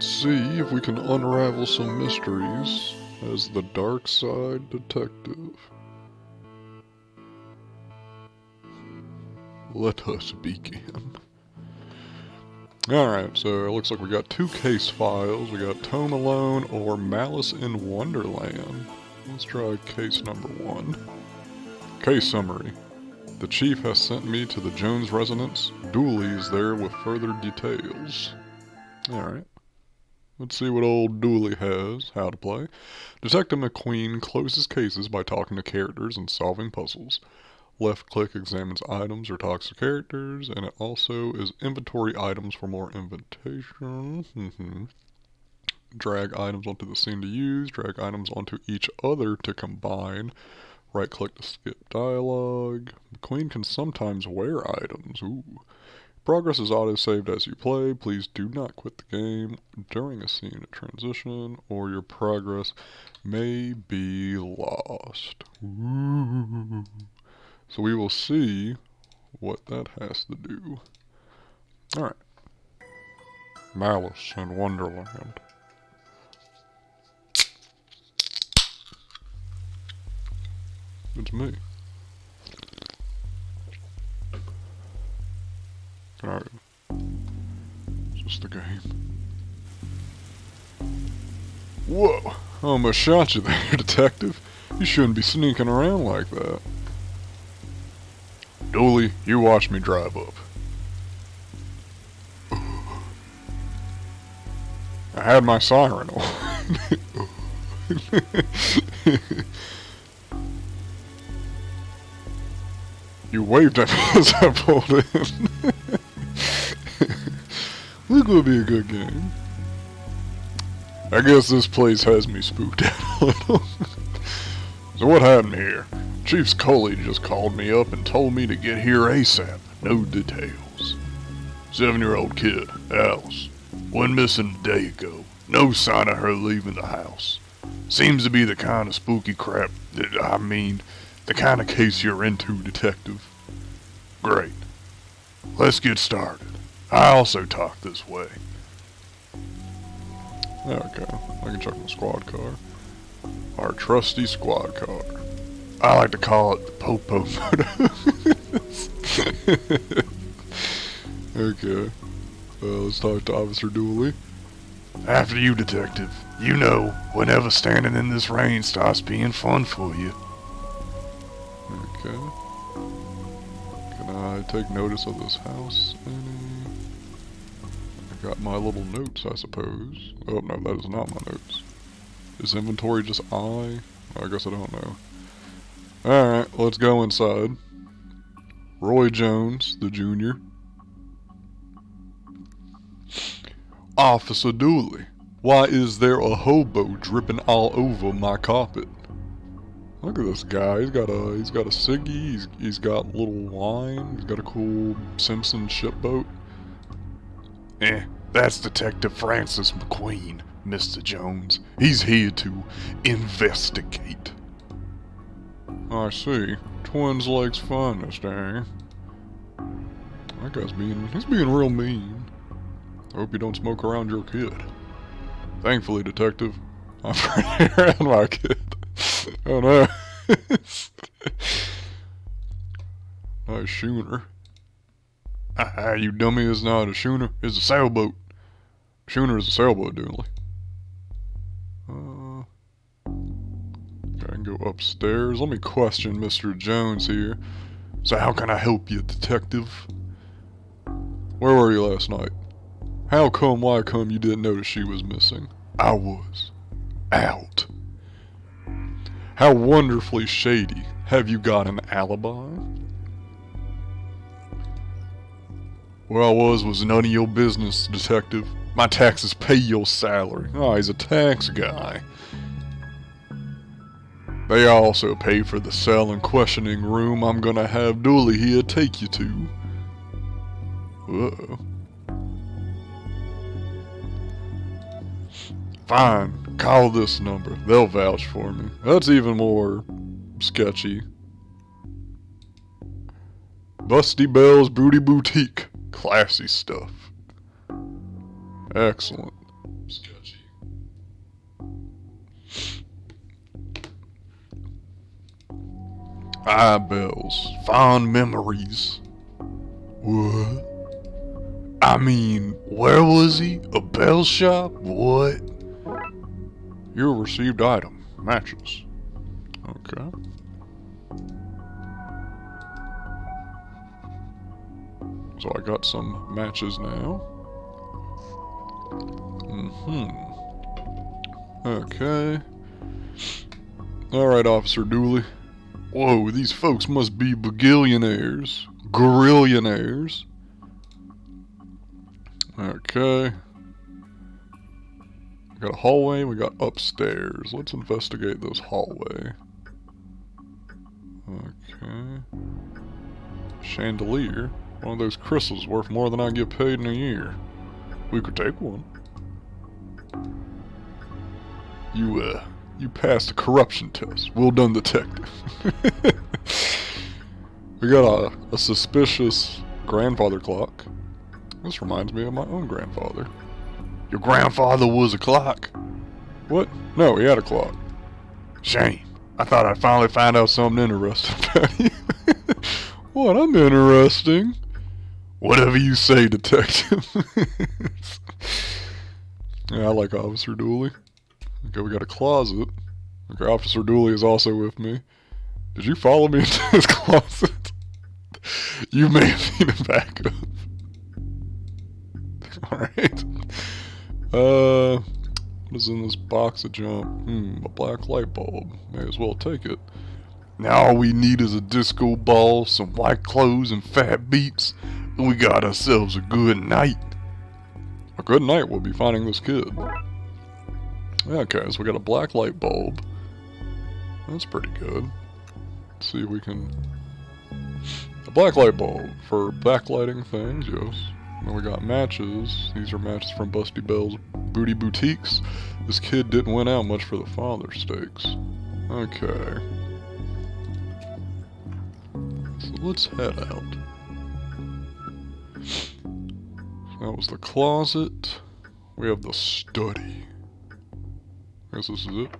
Let's see if we can unravel some mysteries as the dark side detective. Let us begin. Alright, so it looks like we got two case files. We got Tome Alone or Malice in Wonderland. Let's try case number 1. Case summary. The chief has sent me to the Jones residence. Dooley is there with further details. Alright. Let's see what old Dooley has, how to play. Detective McQueen closes cases by talking to characters and solving puzzles. Left click examines items or talks to characters, and it also is inventory items for more invitation. Drag items onto the scene to use, drag items onto each other to combine. Right click to skip dialogue. McQueen can sometimes wear items. Ooh. Progress is auto-saved as you play. Please do not quit the game during a scene at transition, or your progress may be lost. Ooh. So we will see what that has to do. Alright. Malice in Wonderland. It's me. Alright. It's just a game. Whoa! I almost shot you there, detective. You shouldn't be sneaking around like that. Dooley, you watch me drive up. I had my siren on. You waved at me as I pulled in. This will be a good game. I guess this place has me spooked out a little. So what happened here? Chief Scully just called me up and told me to get here ASAP. No details. 7-year-old kid, Alice, went missing a day ago. No sign of her leaving the house. Seems to be the kind of spooky crap the kind of case you're into, detective. Great. Let's get started. I also talk this way. Okay, I can check my squad car. Our trusty squad car. I like to call it the Popo Photos. Okay. Let's talk to Officer Dooley. After you, detective. You know, whenever standing in this rain starts being fun for you. Okay. Can I take notice of this house any? I got my little notes, I suppose. Oh, no, that is not my notes. Is inventory just I guess I don't know. Alright, let's go inside. Roy Jones, the junior. Officer Dooley, why is there a hobo dripping all over my carpet? Look at this guy. He's got a ciggy. He's got a little wine. He's got a cool Simpson shipboat. That's Detective Francis McQueen, Mr. Jones. He's here to investigate. I see. Twins Lakes finest, eh? That guy's he's being real mean. I hope you don't smoke around your kid. Thankfully, detective, I'm pretty around my kid. Oh no. Nice schooner. You dummy, it's not a schooner, it's a sailboat. Schooner is a sailboat, Dooley. I can go upstairs. Let me question Mr. Jones here. So how can I help you, detective? Where were you last night? Why come you didn't notice she was missing? I was out. How wonderfully shady. Have you got an alibi? Where I was none of your business, detective. My taxes pay your salary. Oh, he's a tax guy. They also pay for the cell and questioning room I'm gonna have Dooley here take you to. Uh-oh. Fine, call this number. They'll vouch for me. That's even more sketchy. Busty Bell's Booty Boutique. Classy stuff. Excellent. Sketchy. Ah, bells. Fond memories. What? I mean, where was he? A bell shop? What? You received item. Matches. Okay. So I got some matches now. Okay. Alright, Officer Dooley. Whoa, these folks must be bagillionaires. Gorillionaires. Okay. We got a hallway, we got upstairs. Let's investigate this hallway. Okay. Chandelier. One of those crystals worth more than I get paid in a year. We could take one. You passed the corruption test. Well done, detective. We got a suspicious grandfather clock. This reminds me of my own grandfather. Your grandfather was a clock? What? No, he had a clock. Shame. I thought I'd finally find out something interesting about you. What? I'm interesting. Whatever you say, detective. Yeah, I like Officer Dooley. Okay, we got a closet. Okay, Officer Dooley is also with me. Did you follow me into this closet? You may have need a backup. Alright. What is in this box of junk? A black light bulb. May as well take it. Now all we need is a disco ball, some white clothes, and fat beats, and we got ourselves a good night. A good night, we'll be finding this kid. Okay, so we got a black light bulb. That's pretty good. Let's see if we can... A black light bulb for backlighting things, yes. Then we got matches. These are matches from Busty Bell's Booty Boutiques. This kid didn't win out much for the father stakes. Okay. So let's head out. So that was the closet. We have the study. I guess this is it.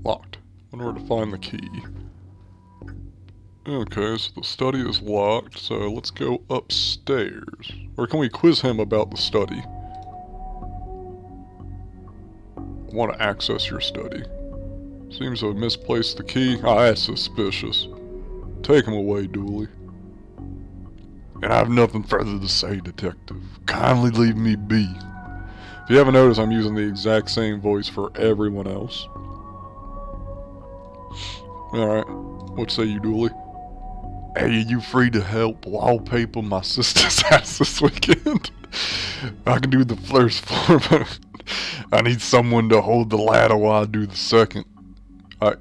Locked. Wonder where to find the key. Okay, so the study is locked, so let's go upstairs. Or can we quiz him about the study? I want to access your study. Seems to have misplaced the key. Ah, that's suspicious. Take him away, Dooley. And I have nothing further to say, detective. Kindly leave me be. If you haven't noticed, I'm using the exact same voice for everyone else. Alright, what say you, Dooley? Hey, are you free to help wallpaper my sister's house this weekend? I can do the first floor, but I need someone to hold the ladder while I do the second. I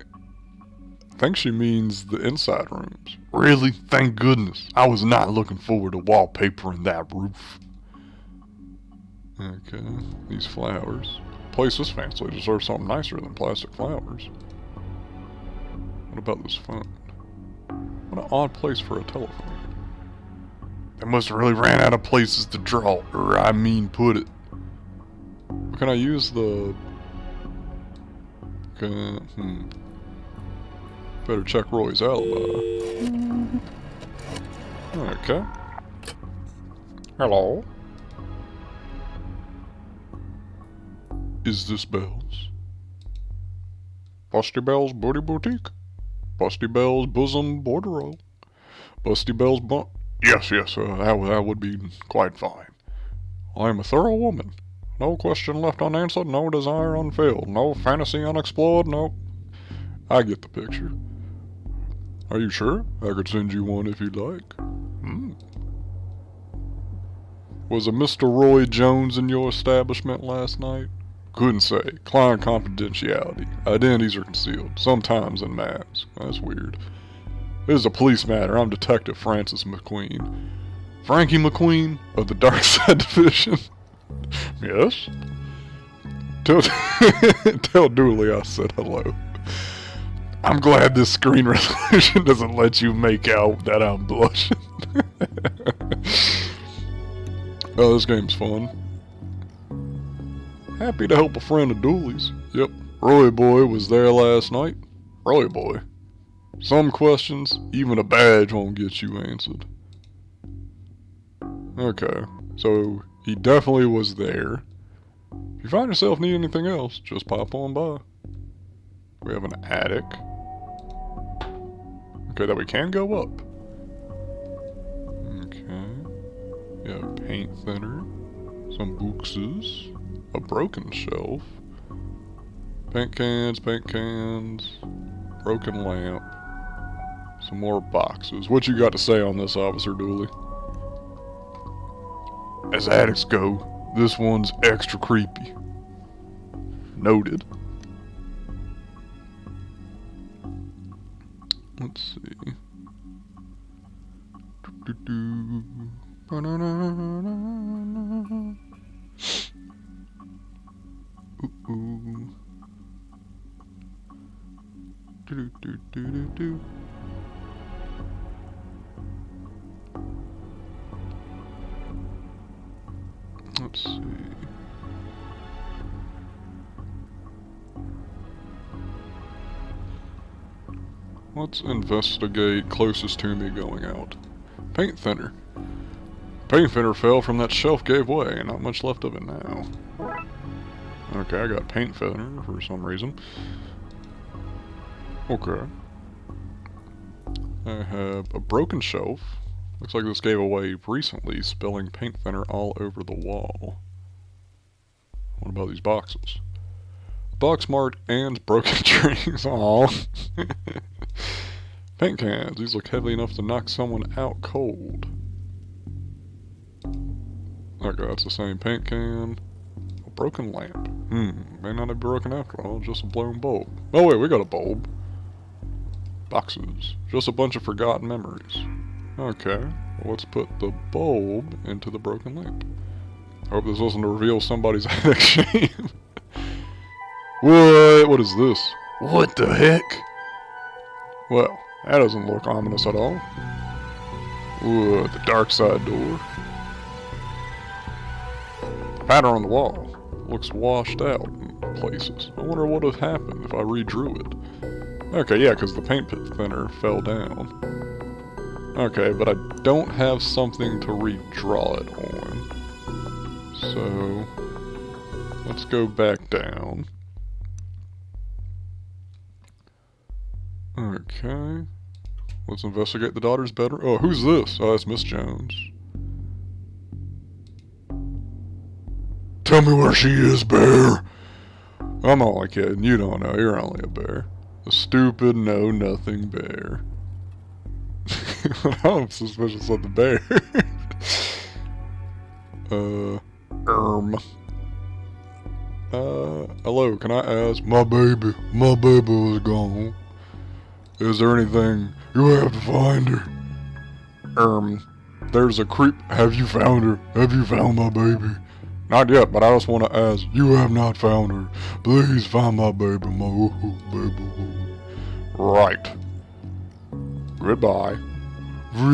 think she means the inside rooms. Really? Thank goodness. I was not looking forward to wallpapering that roof. Okay, these flowers. Place this fancy deserves something nicer than plastic flowers. What about this phone? What an odd place for a telephone. They must have really ran out of places to draw, or I mean put it. Can I use the... Okay, better check Roy's alibi. Okay. Hello? Is this Bells? Busty Bell's Booty Boutique? Busty Bell's Bosom Bordereau? Busty Bell's Yes, that would be quite fine. I am a thorough woman. No question left unanswered, no desire unfilled, no fantasy unexplored, no... I get the picture. Are you sure? I could send you one if you'd like. Was a Mr. Roy Jones in your establishment last night? Couldn't say. Client confidentiality. Identities are concealed, sometimes in masks. That's weird. This is a police matter. I'm Detective Francis McQueen. Frankie McQueen of the Dark Side Division. Yes? Tell Dooley I said hello. I'm glad this screen resolution doesn't let you make out that I'm blushing. Oh, this game's fun. Happy to help a friend of Dooley's. Yep, Roy Boy was there last night. Roy Boy. Some questions, even a badge won't get you answered. Okay, so he definitely was there. If you find yourself needing anything else, just pop on by. We have an attic. Okay, that we can go up. Okay. We have paint thinner. Some boxes. A broken shelf. Paint cans, broken lamp. Some more boxes. What you got to say on this, Officer Dooley? As attics go, this one's extra creepy. Noted. Let's see. Ooh. Let's see. Let's investigate closest to me going out. Paint thinner. Paint thinner fell from that shelf, gave way. Not much left of it now. Okay, I got paint thinner for some reason. Okay. I have a broken shelf. Looks like this gave away recently, spilling paint thinner all over the wall. What about these boxes? Box marked and broken trees. Aww. Paint cans. These look heavy enough to knock someone out cold. Okay, that's the same paint can. A broken lamp. May not have broken after all, just a blown bulb. Oh wait, we got a bulb. Boxes. Just a bunch of forgotten memories. Okay, well, let's put the bulb into the broken lamp. Hope this doesn't reveal somebody's attic shame. What is this? What the heck? Well, that doesn't look ominous at all. Ooh, the dark side door. The pattern on the wall looks washed out in places. I wonder what would have happened if I redrew it. Okay, yeah, because the paint thinner fell down. Okay, but I don't have something to redraw it on. So, let's go back down. Okay. Let's investigate the daughter's bedroom. Oh, who's this? Oh, that's Miss Jones. Tell me where she is, Bear. I'm only kidding. You don't know. You're only a bear. A stupid, know-nothing bear. I'm suspicious of the bear. Hello, can I ask? My baby was gone. Is there anything you have to find her? There's a creep. Have you found her? Have you found my baby? Not yet, but I just want to ask, you have not found her. Please find my baby, baby. Right. Goodbye. What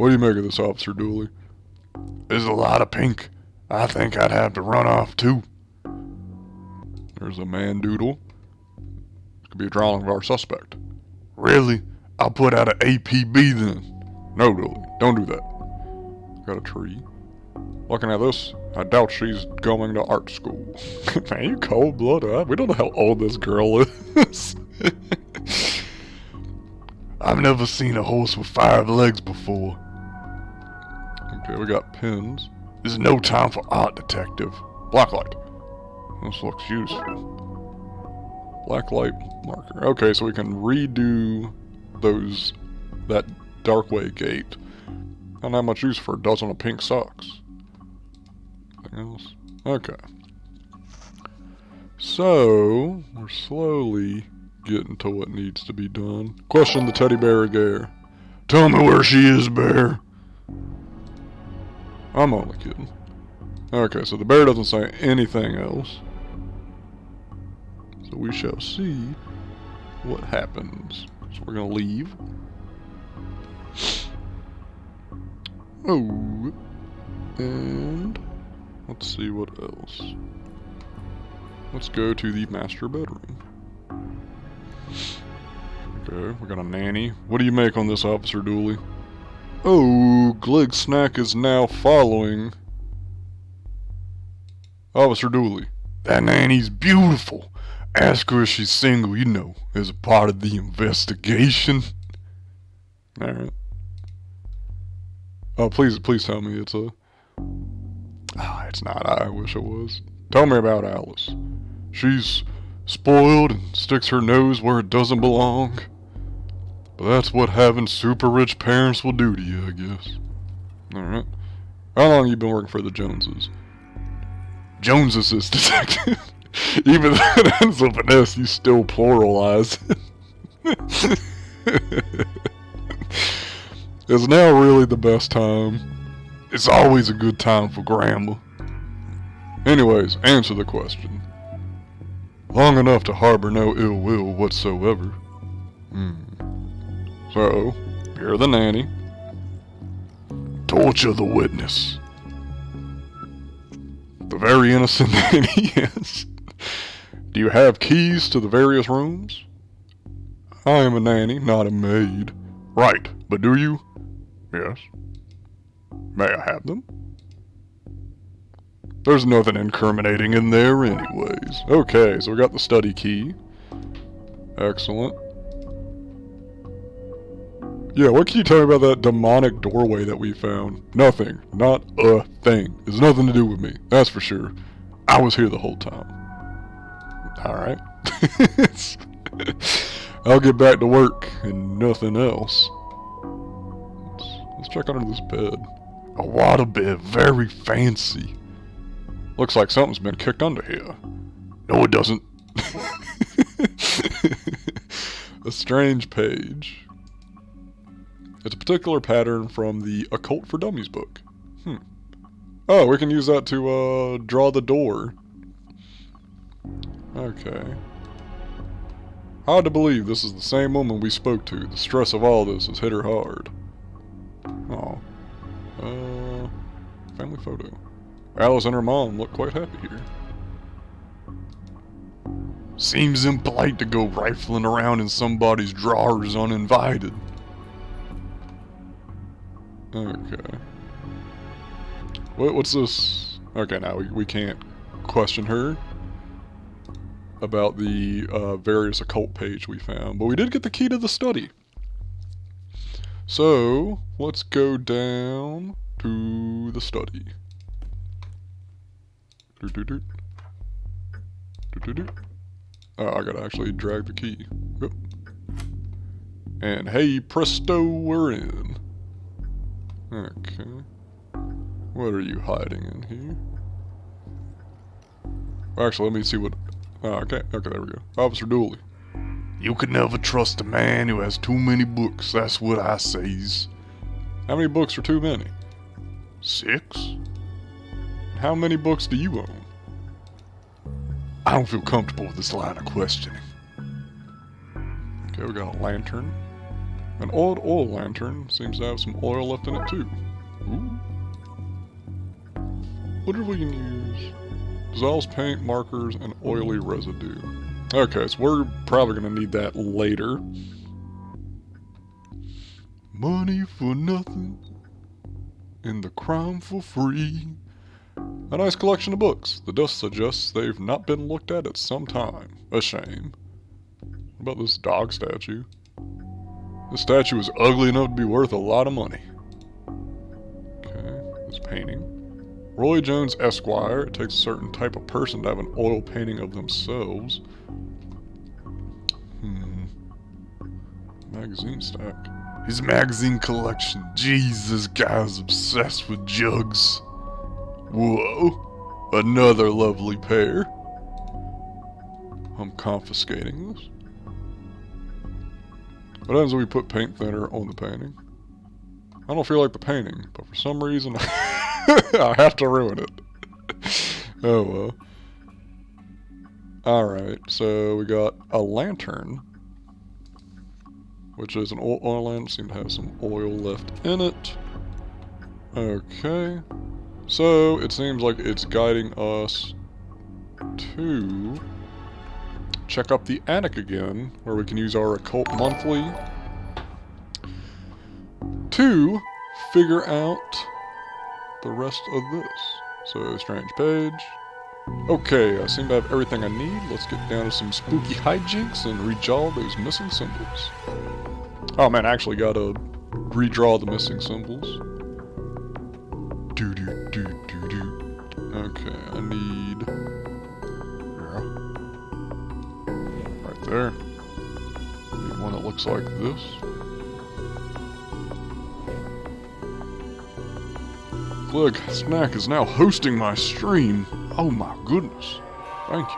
do you make of this, Officer Dooley? There's a lot of pink. I think I'd have to run off too. There's a man doodle. This could be a drawing of our suspect. Really? I'll put out an APB then. No, Dooley, don't do that. Got a tree. Looking at this, I doubt she's going to art school. Man, you cold-blooded. We don't know how old this girl is. I've never seen a horse with 5 legs before. Okay, we got pins. There's no time for art, detective. Blacklight. This looks useful. Blacklight marker. Okay, so we can redo that darkway gate. I don't have much use for a dozen of pink socks. Anything else? Okay. So, we're slowly getting to what needs to be done. Question the teddy bear again. Tell me where she is, bear. I'm only kidding. Okay, so the bear doesn't say anything else. So we shall see what happens. So we're gonna leave. Oh. And let's see what else. Let's go to the master bedroom. Okay, we got a nanny. What do you make on this, Officer Dooley? Oh, Glig Snack is now following Officer Dooley. That nanny's beautiful. Ask her if she's single, you know, as a part of the investigation. Alright. Oh, please tell me it's a... Ah, it's not. I wish it was. Tell me about Alice. She's spoiled and sticks her nose where it doesn't belong. But that's what having super rich parents will do to you, I guess. Alright. How long have you been working for the Joneses? Joneses is detective. Even though it ends with an S, you still pluralize it. Is now really the best time? It's always a good time for grandma. Anyways, answer the question. Long enough to harbor no ill will whatsoever. So, you're the nanny. Torture the witness. The very innocent nanny, yes. Do you have keys to the various rooms? I am a nanny, not a maid. Right, but do you? Yes. May I have them? There's nothing incriminating in there anyways. Okay, so we got the study key. Excellent. Yeah, what can you tell me about that demonic doorway that we found? Nothing. Not a thing. It's nothing to do with me. That's for sure. I was here the whole time. Alright. I'll get back to work and nothing else. Let's check under this bed. A water bed, very fancy. Looks like something's been kicked under here. No, it doesn't. A strange page. It's a particular pattern from the Occult for Dummies book. Oh, we can use that to, draw the door. Okay. Hard to believe this is the same woman we spoke to. The stress of all this has hit her hard. Oh. Family photo. Alice and her mom look quite happy here. Seems impolite to go rifling around in somebody's drawers uninvited. Okay. What's this? Okay, now we can't question her about the various occult page we found, but we did get the key to the study. So, let's go down to the study. Oh, I gotta actually drag the key. Yep. And hey, presto, we're in. Okay. What are you hiding in here? Actually, let me see what... Oh, okay, there we go. Officer Dooley. You can never trust a man who has too many books, that's what I says. How many books are too many? 6? How many books do you own? I don't feel comfortable with this line of questioning. Okay, we got a lantern. An old oil lantern seems to have some oil left in it too. Ooh. What if we can use? Dissolves paint, markers, and oily residue. Okay, so we're probably going to need that later. Money for nothing, and the crime for free. A nice collection of books. The dust suggests they've not been looked at some time. A shame. What about this dog statue? This statue is ugly enough to be worth a lot of money. Okay, this painting. Roy Jones Esquire. It takes a certain type of person to have an oil painting of themselves. Magazine stack. His magazine collection. Jesus, guy's obsessed with jugs. Whoa. Another lovely pair. I'm confiscating this. What happens when we put paint thinner on the painting? I don't feel like the painting, but for some reason I have to ruin it. Oh well. Alright, so we got a lantern, which is an oil lamp. Seems to have some oil left in it. Okay. So, it seems like it's guiding us to check up the attic again, where we can use our occult monthly to figure out the rest of this. So, strange page. Okay, I seem to have everything I need. Let's get down to some spooky hijinks and redraw those missing symbols. Oh man, I actually gotta redraw the missing symbols. Okay, I need... right there. Need one that looks like this. Look, Snack is now hosting my stream. Oh my goodness. Thank you.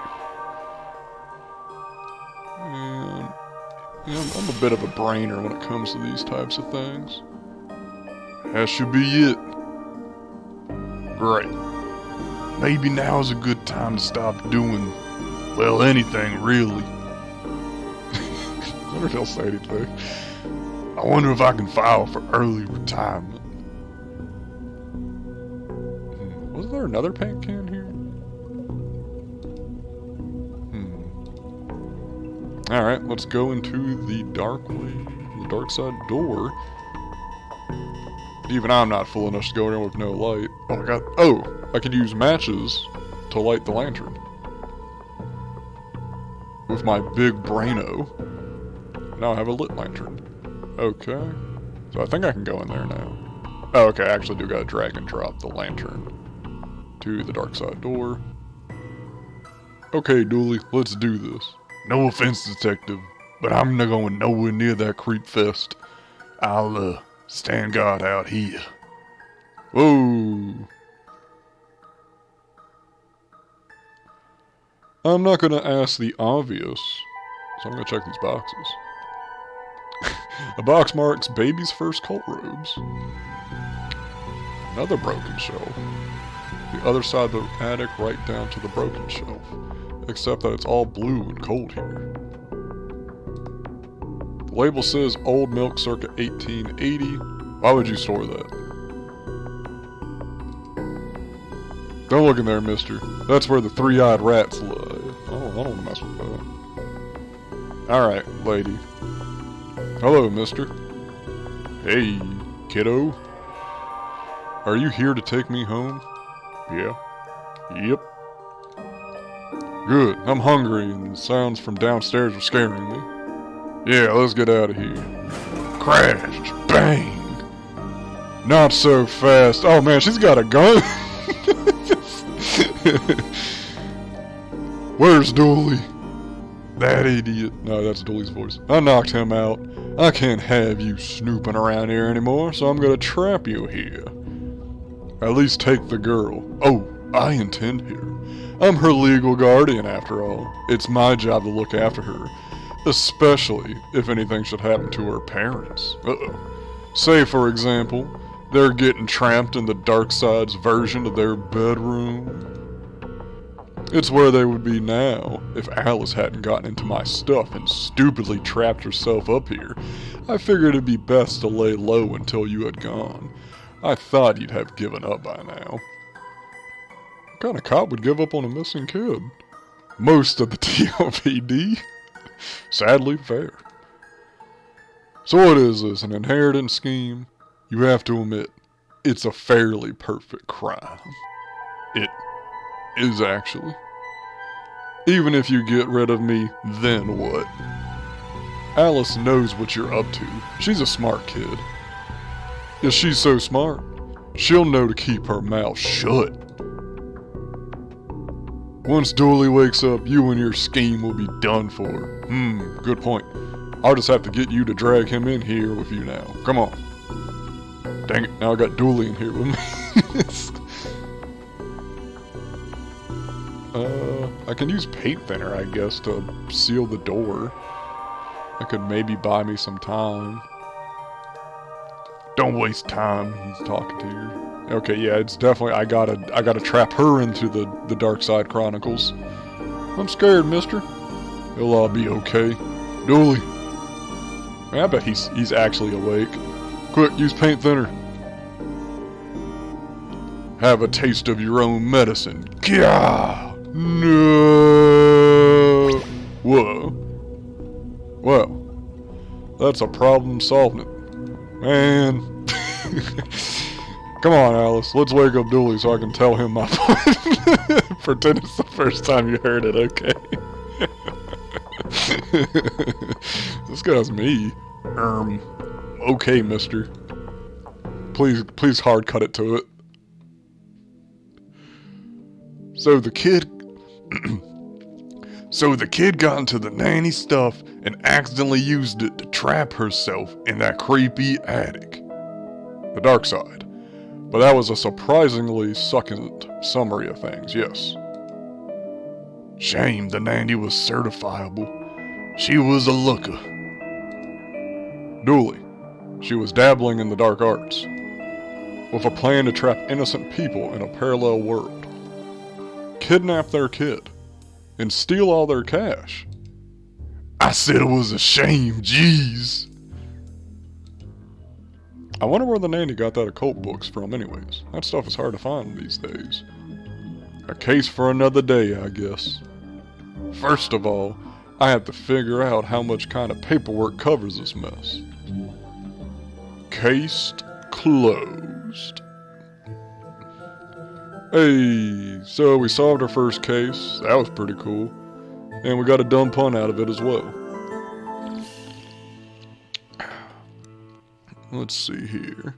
And yeah, I'm a bit of a brainer when it comes to these types of things. That should be it. Great. Maybe now is a good time to stop doing, well, anything really. I wonder if he'll say anything. I wonder if I can file for early retirement. Was there another paint can here? Alright, let's go into the dark side door. Even I'm not fool enough to go in with no light. Oh my god. Oh! I could use matches to light the lantern. With my big braino. Now I have a lit lantern. Okay. So I think I can go in there now. Oh, okay, I actually do gotta drag and drop the lantern to the dark side door. Okay, Dooley, let's do this. No offense, detective, but I'm not going nowhere near that creep fest. I'll, stand guard out here. Whoa. I'm not gonna ask the obvious, so I'm gonna check these boxes. A box marks baby's first cult robes. Another broken shelf. The other side of the attic right down to the broken shelf. Except that it's all blue and cold here. The label says old milk circa 1880. Why would you store that? Don't look in there, mister. That's where the three-eyed rats lie. Oh, I don't want to mess with that. Alright, lady. Hello, mister. Hey, kiddo. Are you here to take me home? Yeah. Yep. Good. I'm hungry and the sounds from downstairs are scaring me. Yeah, let's get out of here. Crash! Bang! Not so fast. Oh man, she's got a gun. Where's Dooley? That idiot. No, that's Dooley's voice. I knocked him out. I can't have you snooping around here anymore, so I'm gonna trap you here. At least take the girl. Oh, I intend here. I'm her legal guardian, after all. It's my job to look after her. Especially if anything should happen to her parents. Uh-oh. Say, for example, they're getting trapped in the dark side's version of their bedroom. It's where they would be now if Alice hadn't gotten into my stuff and stupidly trapped herself up here. I figured it'd be best to lay low until you had gone. I thought you'd have given up by now. What kind of cop would give up on a missing kid? Most of the TLPD. Sadly fair. So what is this, an inheritance scheme? You have to admit, it's a fairly perfect crime. It is actually. Even if you get rid of me, then what? Alice knows what you're up to. She's a smart kid. If she's so smart, she'll know to keep her mouth shut. Once Dooley wakes up, you and your scheme will be done for. Good point. I'll just have to get you to drag him in here with you now. Come on. Dang it, now I got Dooley in here with me. I can use paint thinner, I guess, to seal the door. I could maybe buy me some time. Don't waste time, he's talking to you. Okay, yeah, it's definitely, I gotta trap her into the Dark Side Chronicles. I'm scared, mister. It'll all be okay. Dooley. Man, I bet he's actually awake. Quick, use paint thinner. Have a taste of your own medicine. Gah! No! Whoa. Well, that's a problem solving it. Man. Come on, Alice. Let's wake up Dooley so I can tell him my point. Pretend it's the first time you heard it, okay? This guy's me. Okay, mister. Please hard cut it to it. So the kid got into the nanny stuff and accidentally used it to trap herself in that creepy attic. The dark side. But that was a surprisingly succulent summary of things, yes. Shame the nanny was certifiable. She was a looker. Dooley. She was dabbling in the dark arts. With a plan to trap innocent people in a parallel world. Kidnap their kid. And steal all their cash. I said it was a shame, jeez. I wonder where the nanny got that occult books from anyways. That stuff is hard to find these days. A case for another day, I guess. First of all, I have to figure out how much kind of paperwork covers this mess. Case closed. Hey, so we solved our first case. That was pretty cool. And we got a dumb pun out of it as well. Let's see here.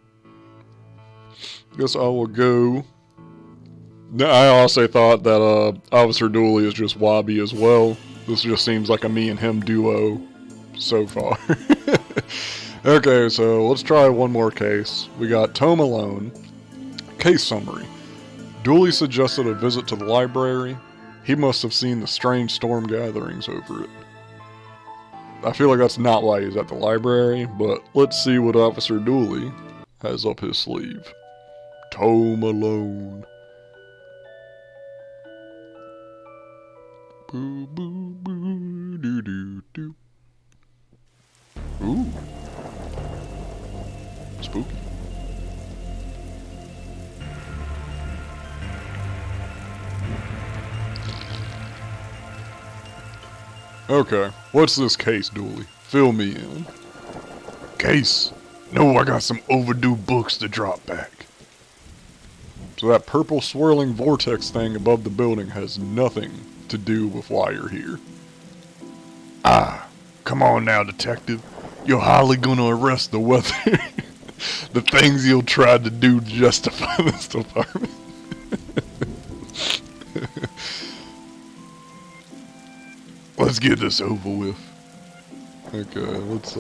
Guess I will go. I also thought that Officer Dooley is just Wobby as well. This just seems like a me and him duo so far. Okay, so let's try one more case. We got Tome Alone. Case summary. Dooley suggested a visit to the library. He must have seen the strange storm gatherings over it. I feel like that's not why he's at the library, but let's see what Officer Dooley has up his sleeve. Tome Alone. Boo boo boo doo doo doo. Ooh. Spooky. Okay, what's this case, Dooley? Fill me in. Case? No, I got some overdue books to drop back. So that purple swirling vortex thing above the building has nothing to do with why you're here. Ah, come on now, detective. You're hardly gonna arrest the weather. The things you'll try to do to justify this department. Let's get this over with. Okay, let's,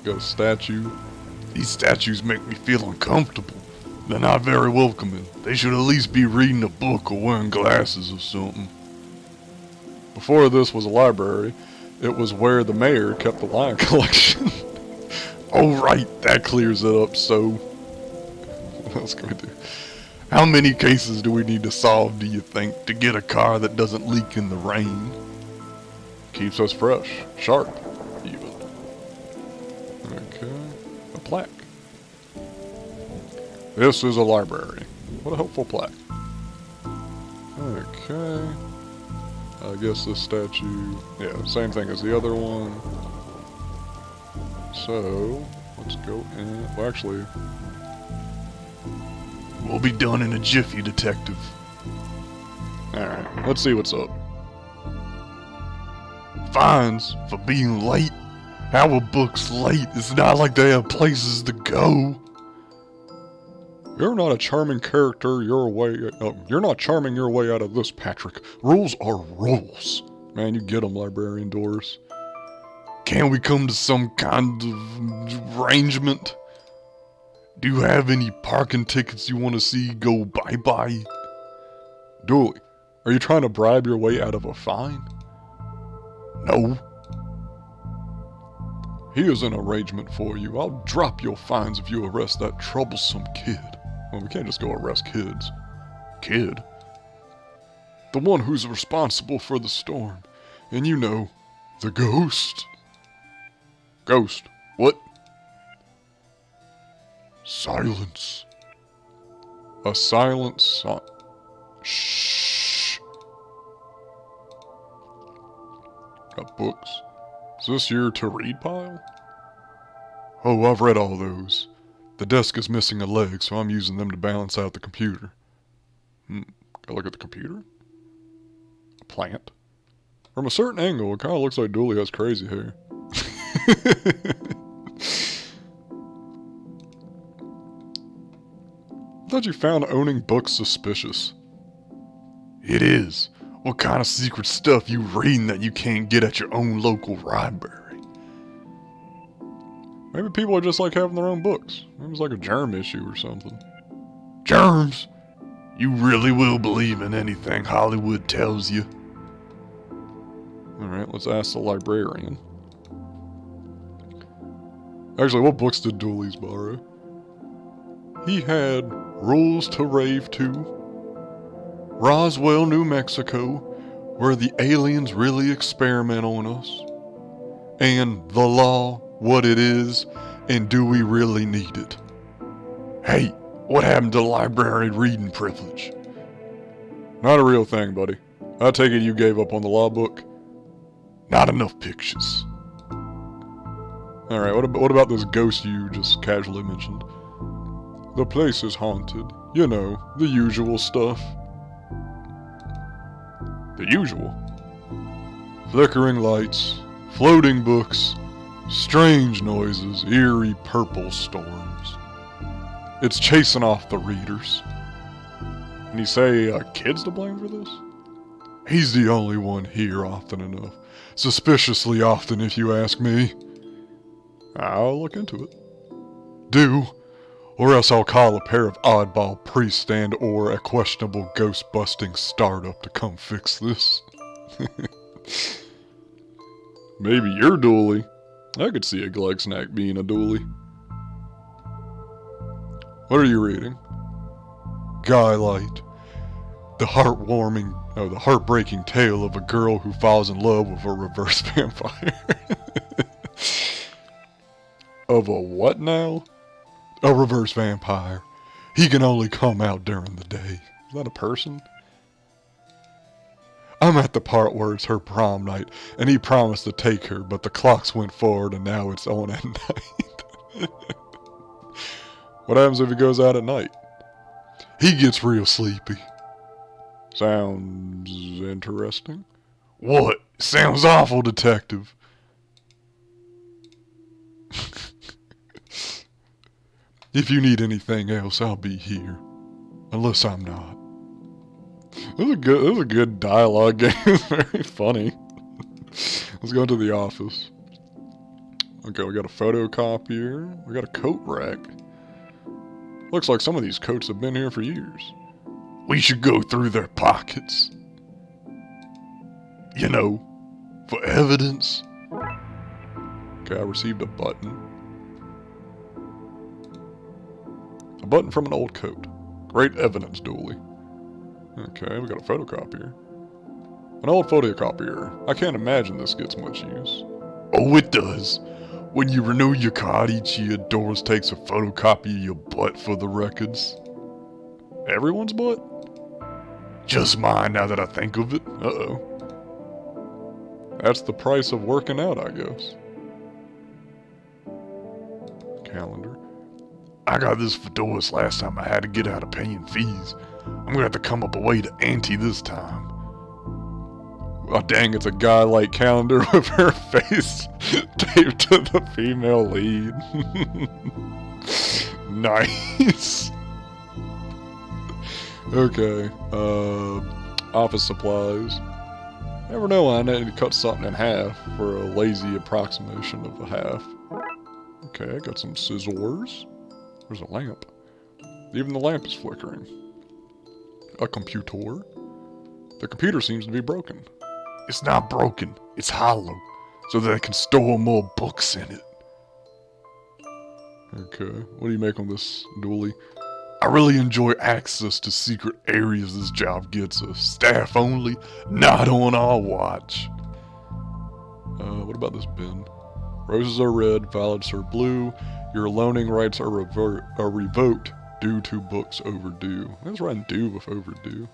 got a statue. These statues make me feel uncomfortable. They're not very welcoming. They should at least be reading a book or wearing glasses or something. Before this was a library, it was where the mayor kept the lion collection. Oh right, that clears it up, so... What else can we do? How many cases do we need to solve, do you think, to get a car that doesn't leak in the rain? Keeps us fresh, sharp, even. Okay, a plaque. This is a library. What a helpful plaque. Okay. I guess this statue, yeah, same thing as the other one. So, let's go in, well actually, we'll be done in a jiffy, detective. Alright, let's see what's up. Fines for being late? How are books late? It's not like they have places to go. You're not a charming character you're not charming your way out of this, Patrick. Rules are rules. Man, you get them, librarian Doris. Can't we come to some kind of arrangement? Do you have any parking tickets you want to see go bye-bye? Dooley, are you trying to bribe your way out of a fine? No. Here's an arrangement for you. I'll drop your fines if you arrest that troublesome kid. Well, we can't just go arrest kids. Kid? The one who's responsible for the storm. And you know, the ghost. Ghost? What? Silence. A silent song. Shh. Got books. Is this your to-read pile? Oh, I've read all those. The desk is missing a leg, so I'm using them to balance out the computer. Gotta look at the computer? A plant? From a certain angle, it kind of looks like Dooley has crazy hair. I thought you found owning books suspicious. It is. What kind of secret stuff you reading that you can't get at your own local library? Maybe people are just like having their own books. Maybe it's like a germ issue or something. Germs? You really will believe in anything Hollywood tells you. Alright, let's ask the librarian. Actually, what books did Dooley's borrow? He had Rules to Rave 2, Roswell, New Mexico, where the aliens really experiment on us, and The Law, What It Is, and Do We Really Need It? Hey, what happened to the library reading privilege? Not a real thing, buddy. I take it you gave up on the law book? Not enough pictures. Alright, what about this ghost you just casually mentioned? The place is haunted. You know, the usual stuff. The usual? Flickering lights, floating books, strange noises, eerie purple storms. It's chasing off the readers. And you say kid's to blame for this? He's the only one here often enough. Suspiciously often, if you ask me. I'll look into it. Do, or else I'll call a pair of oddball priests and or a questionable ghost-busting startup to come fix this. Maybe you're Dooley. I could see a Gleg Snack being a Dooley. What are you reading? Guylight. The heartbreaking tale of a girl who falls in love with a reverse vampire. Of a what now? A reverse vampire. He can only come out during the day. Is that a person? I'm at the part where it's her prom night, and he promised to take her, but the clocks went forward and now it's on at night. What happens if he goes out at night? He gets real sleepy. Sounds interesting. What? Sounds awful, detective. If you need anything else, I'll be here. Unless I'm not. This is a good dialogue game. It's very funny. Let's go to the office. Okay, we got a photocopier. We got a coat rack. Looks like some of these coats have been here for years. We should go through their pockets. You know, for evidence. Okay, I received a button. A button from an old coat. Great evidence, Dooley. Okay, we got a photocopier. An old photocopier. I can't imagine this gets much use. Oh, it does. When you renew your card each year, Doris takes a photocopy of your butt for the records. Everyone's butt? Just mine now that I think of it. Uh-oh. That's the price of working out, I guess. Calendar. I got this for Doris last time I had to get out of paying fees. I'm gonna have to come up a way to ante this time. Oh dang, it's a guy-like calendar with her face taped to the female lead. Nice. Okay, office supplies. Never know when I need to cut something in half for a lazy approximation of a half. Okay, I got some scissors. There's a lamp. Even the lamp is flickering. A computer. The computer seems to be broken. It's not broken, it's hollow, so that I can store more books in it. Okay, what do you make on this, Dooley? I really enjoy access to secret areas this job gets us. Staff only, not on our watch. What about this bin? Roses are red, violets are blue. Your loaning rights are revoked Due to books overdue. I was writing due with overdue.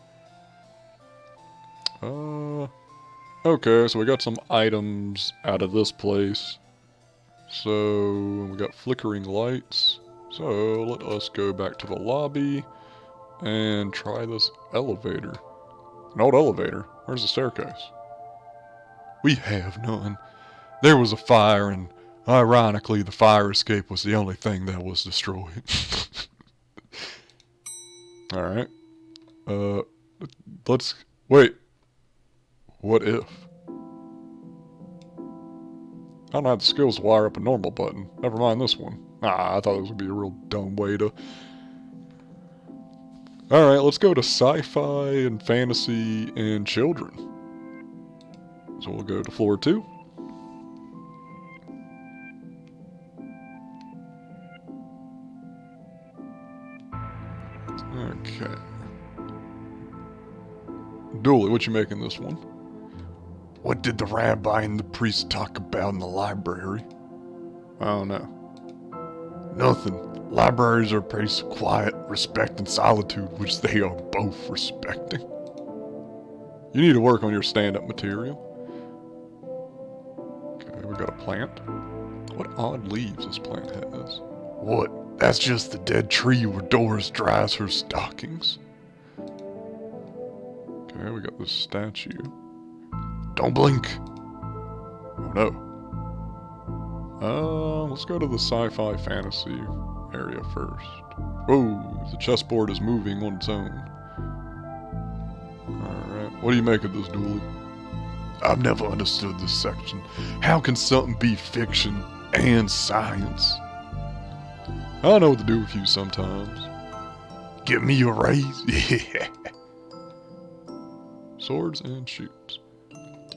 Okay, so we got some items out of this place. So, we got flickering lights. So, let us go back to the lobby and try this elevator. An old elevator. Where's the staircase? We have none. There was a fire, and ironically, the fire escape was the only thing that was destroyed. Alright. Let's... Wait. What if? I don't have the skills to wire up a normal button. Never mind this one. I thought this would be a real dumb way to... Alright, let's go to sci-fi and fantasy and children. So we'll go to floor 2. Okay. Dooley, what you making this one? What did the rabbi and the priest talk about in the library? I don't know. Nothing. Libraries are a place of quiet, respect, and solitude, which they are both respecting. You need to work on your stand-up material. Okay, we got a plant. What odd leaves this plant has. What? That's just the dead tree where Doris dries her stockings. Okay, we got this statue. Don't blink. Oh no. Let's go to the sci-fi fantasy area first. Oh, the chessboard is moving on its own. Alright, what do you make of this, Dooley? I've never understood this section. How can something be fiction and science? I know what to do with you sometimes. Give me a raise? Yeah. Swords and shoots.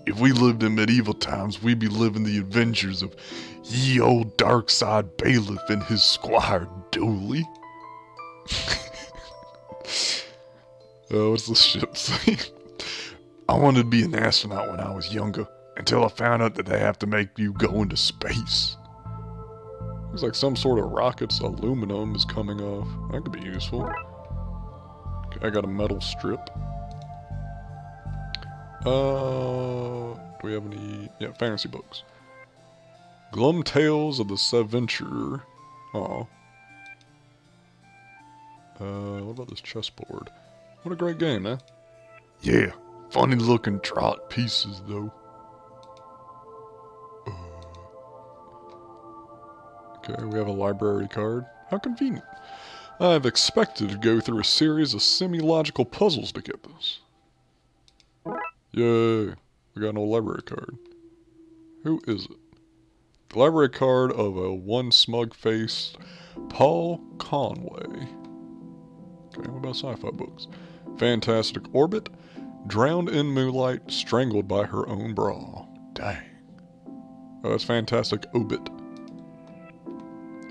If we lived in medieval times, we'd be living the adventures of ye old dark side bailiff and his squire Dooley. What's the ship say? I wanted to be an astronaut when I was younger, until I found out that they have to make you go into space. Looks like some sort of rocket's aluminum is coming off. That could be useful. Okay, I got a metal strip. Do we have any... Yeah, fantasy books. Glum Tales of the Seventurer. Aw. What about this chessboard? What a great game, eh? Yeah, funny looking draught pieces, though. Okay, we have a library card. How convenient. I've expected to go through a series of semi-logical puzzles to get this. Yay, we got an old library card. Who is it? The library card of a one smug-faced Paul Conway. Okay, what about sci-fi books? Fantastic Orbit, drowned in moonlight, strangled by her own bra. Dang. Oh, that's Fantastic Obit.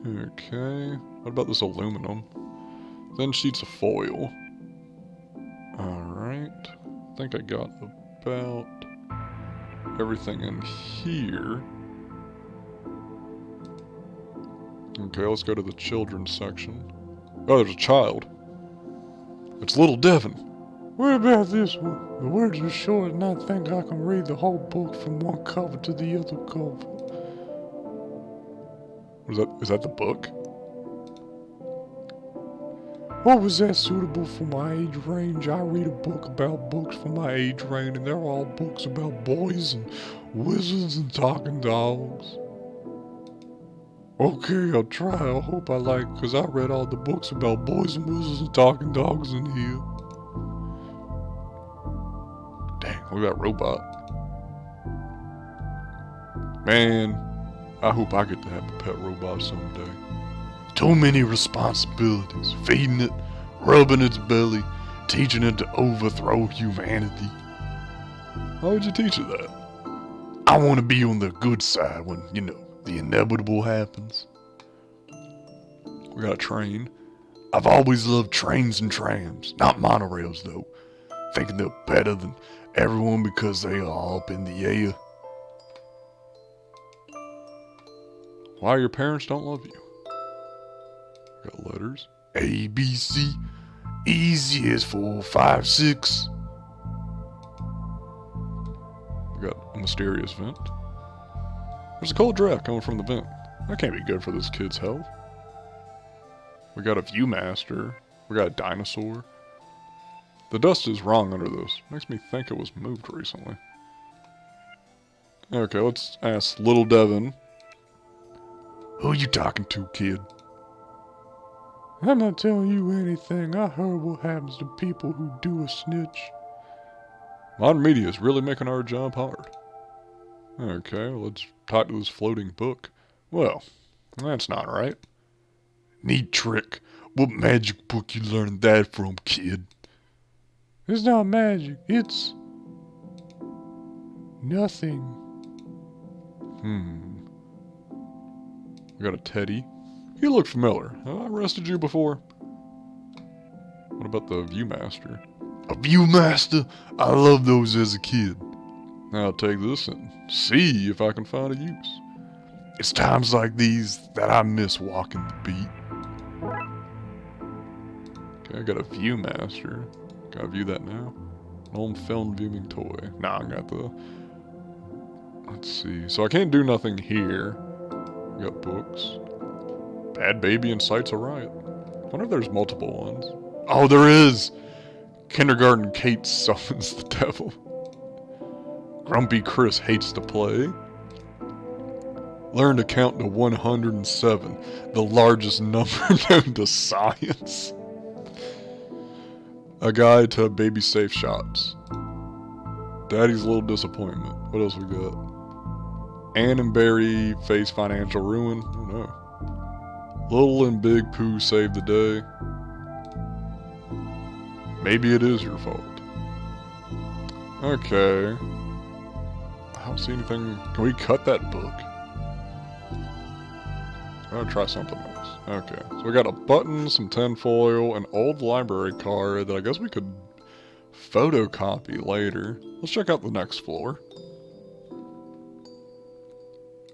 Okay, what about this aluminum? Thin sheets of foil. Alright, I think I got about everything in here. Okay, let's go to the children's section. Oh, there's a child. It's little Devin. What about this one? The words are short and I think I can read the whole book from one cover to the other cover. Is that the book? What was that suitable for my age range? I read a book about books for my age range, and they're all books about boys and wizards and talking dogs. Okay, I'll try. I hope I like, because I read all the books about boys and wizards and talking dogs in here. Dang, look at that robot. Man, I hope I get to have a pet robot someday. Too many responsibilities. Feeding it, rubbing its belly, teaching it to overthrow humanity. How would you teach it that? I want to be on the good side when, you know, the inevitable happens. We got a train. I've always loved trains and trams. Not monorails, though. Thinking they're better than everyone because they are all up in the air. Why your parents don't love you. Got letters. A, B, C. Easy as 4, 5, 6. We got a mysterious vent. There's a cold draft coming from the vent. That can't be good for this kid's health. We got a Viewmaster. We got a dinosaur. The dust is wrong under this. Makes me think it was moved recently. Okay, let's ask Little Devin. Who you talking to, kid? I'm not telling you anything. I heard what happens to people who do a snitch. Modern media is really making our job hard. Okay, let's talk to this floating book. Well, that's not right. Neat trick. What magic book you learned that from, kid? It's not magic. It's nothing. We got a teddy. You look familiar. Have I arrested you before? What about the Viewmaster? A Viewmaster? I loved those as a kid. I'll take this and see if I can find a use. It's times like these that I miss walking the beat. Okay, I got a Viewmaster. Gotta view that now. An old film viewing toy. Nah, I got the... Let's see. So I can't do nothing here. We got books. Bad Baby incites a riot. I wonder if there's multiple ones. Oh, there is! Kindergarten Kate summons the devil. Grumpy Chris hates to play. Learn to count to 107, the largest number known to science. A guide to baby safe shots. Daddy's little disappointment. What else we got? Ann and Barry face financial ruin. Oh no. Little and Big Pooh save the day. Maybe it is your fault. Okay. I don't see anything. Can we cut that book? I'm gonna try something else. Okay, so we got a button, some tinfoil, an old library card that I guess we could photocopy later. Let's check out the next floor.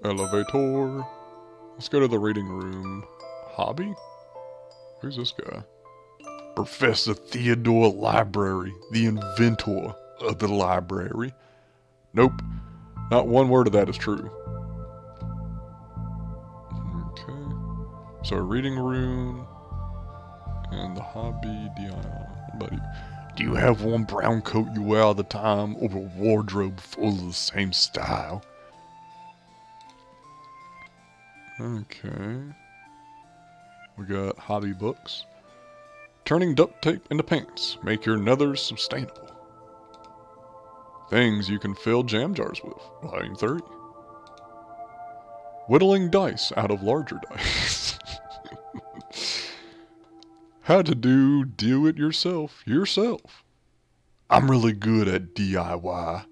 Elevator. Let's go to the reading room. Hobby? Who's this guy? Professor Theodore Library, the inventor of the library. Nope. Not one word of that is true. Okay. So a reading room and the hobby DIY. What about you? Do you have one brown coat you wear all the time or a wardrobe full of the same style? Okay. We got hobby books. Turning duct tape into pants. Make your nethers sustainable. Things you can fill jam jars with. Volume 3. Whittling dice out of larger dice. How to do it yourself. I'm really good at DIY.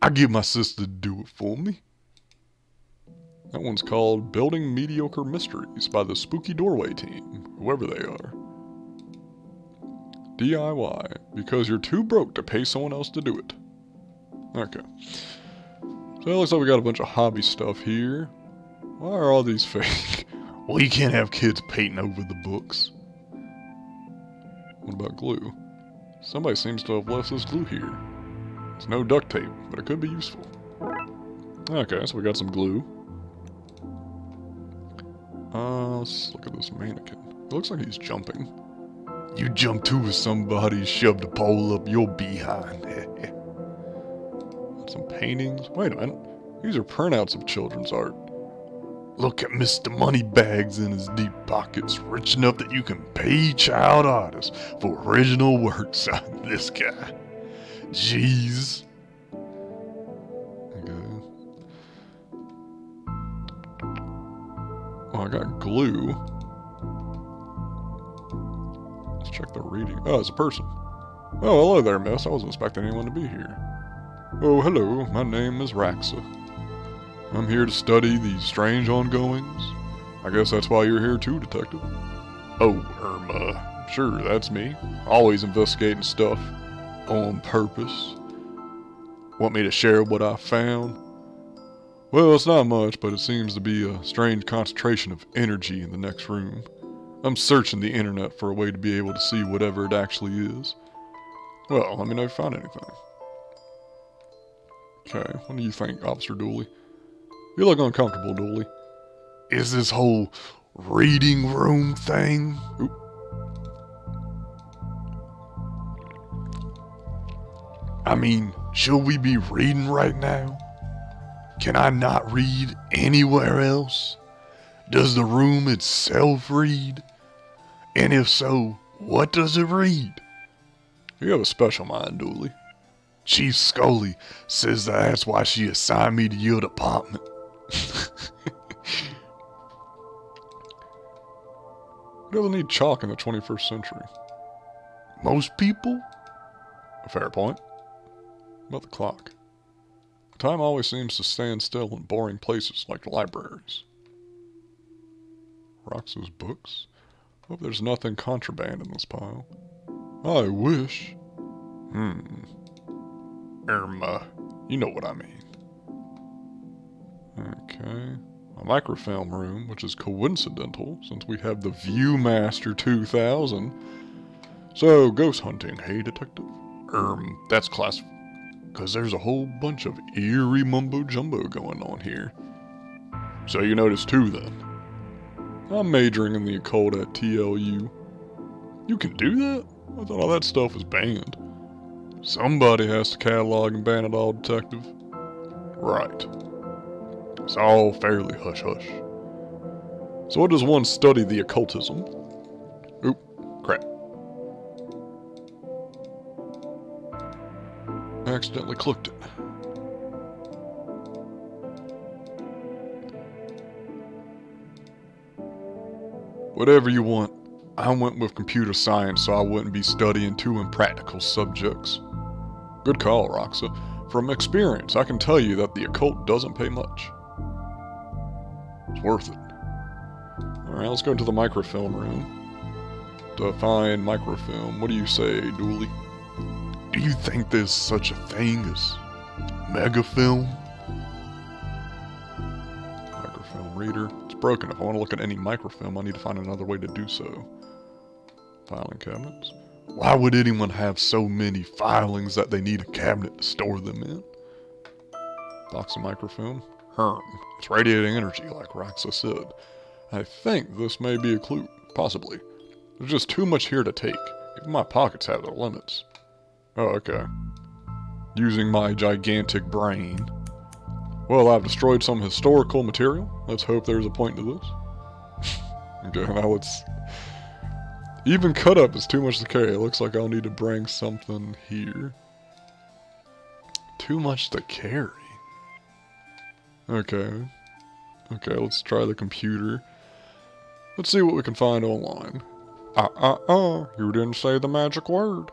I get my sister to do it for me. That one's called Building Mediocre Mysteries by the Spooky Doorway team, whoever they are. DIY, because you're too broke to pay someone else to do it. Okay. So it looks like we got a bunch of hobby stuff here. Why are all these fake? Well, you can't have kids painting over the books. What about glue? Somebody seems to have left this glue here. It's no duct tape, but it could be useful. Okay, so we got some glue. Let's look at this mannequin. It looks like he's jumping. You jump too if somebody shoved a pole up your behind. Some paintings. Wait a minute. These are printouts of children's art. Look at Mr. Moneybags in his deep pockets, rich enough that you can pay child artists for original works on this guy. Jeez. Okay. Oh, I got glue. Let's check the reading. Oh, it's a person. Oh, hello there, miss. I wasn't expecting anyone to be here. Oh, hello. My name is Raxa. I'm here to study these strange ongoings. I guess that's why you're here too, detective. Oh, Sure, that's me. Always investigating stuff. On purpose. Want me to share what I found? Well, it's not much, but it seems to be a strange concentration of energy in the next room. I'm searching the internet for a way to be able to see whatever it actually is. Well, let me know if you found anything. Okay, what do you think, Officer Dooley? You look uncomfortable, Dooley. Is this whole reading room thing? Oop. I mean, should we be reading right now? Can I not read anywhere else? Does the room itself read? And if so, what does it read? You have a special mind, Dooley. Chief Scully says that's why she assigned me to your department. Who doesn't need chalk in the 21st century? Most people? A fair point. About the clock. Time always seems to stand still in boring places like libraries. Roxas books? Hope there's nothing contraband in this pile. I wish. You know what I mean. Okay. A microfilm room, which is coincidental since we have the Viewmaster 2000. So, ghost hunting, hey detective? That's class. Because there's a whole bunch of eerie mumbo-jumbo going on here. So you noticed too, then? I'm majoring in the occult at TLU. You can do that? I thought all that stuff was banned. Somebody has to catalog and ban it all, detective. Right. It's all fairly hush-hush. So what does one study the occultism? Oop, crap. I accidentally clicked it. Whatever you want. I went with computer science so I wouldn't be studying too impractical subjects. Good call, Roxa. From experience, I can tell you that the occult doesn't pay much. It's worth it. Alright, let's go into the microfilm room. To find microfilm, what do you say, Dooley? Do you think there's such a thing as megafilm? Microfilm reader. It's broken. If I want to look at any microfilm, I need to find another way to do so. Filing cabinets. Why would anyone have so many filings that they need a cabinet to store them in? Box of microfilm. It's radiating energy, like Roxa said. I think this may be a clue. Possibly. There's just too much here to take. Even my pockets have their limits. Oh, okay. Using my gigantic brain. Well, I've destroyed some historical material. Let's hope there's a point to this. Okay, now let's... Even cut up is too much to carry. It looks like I'll need to bring something here. Too much to carry. Okay. Okay, let's try the computer. Let's see what we can find online. You didn't say the magic word.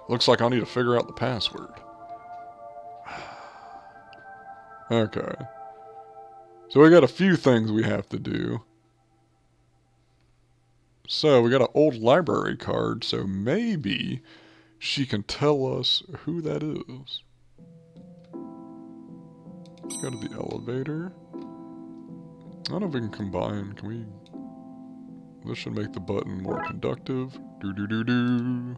Looks like I'll need to figure out the password. Okay. So we got a few things we have to do. So we got an old library card, so maybe she can tell us who that is. Let's go to the elevator. I don't know if we can combine. Can we... This should make the button more conductive. Do-do-do-do.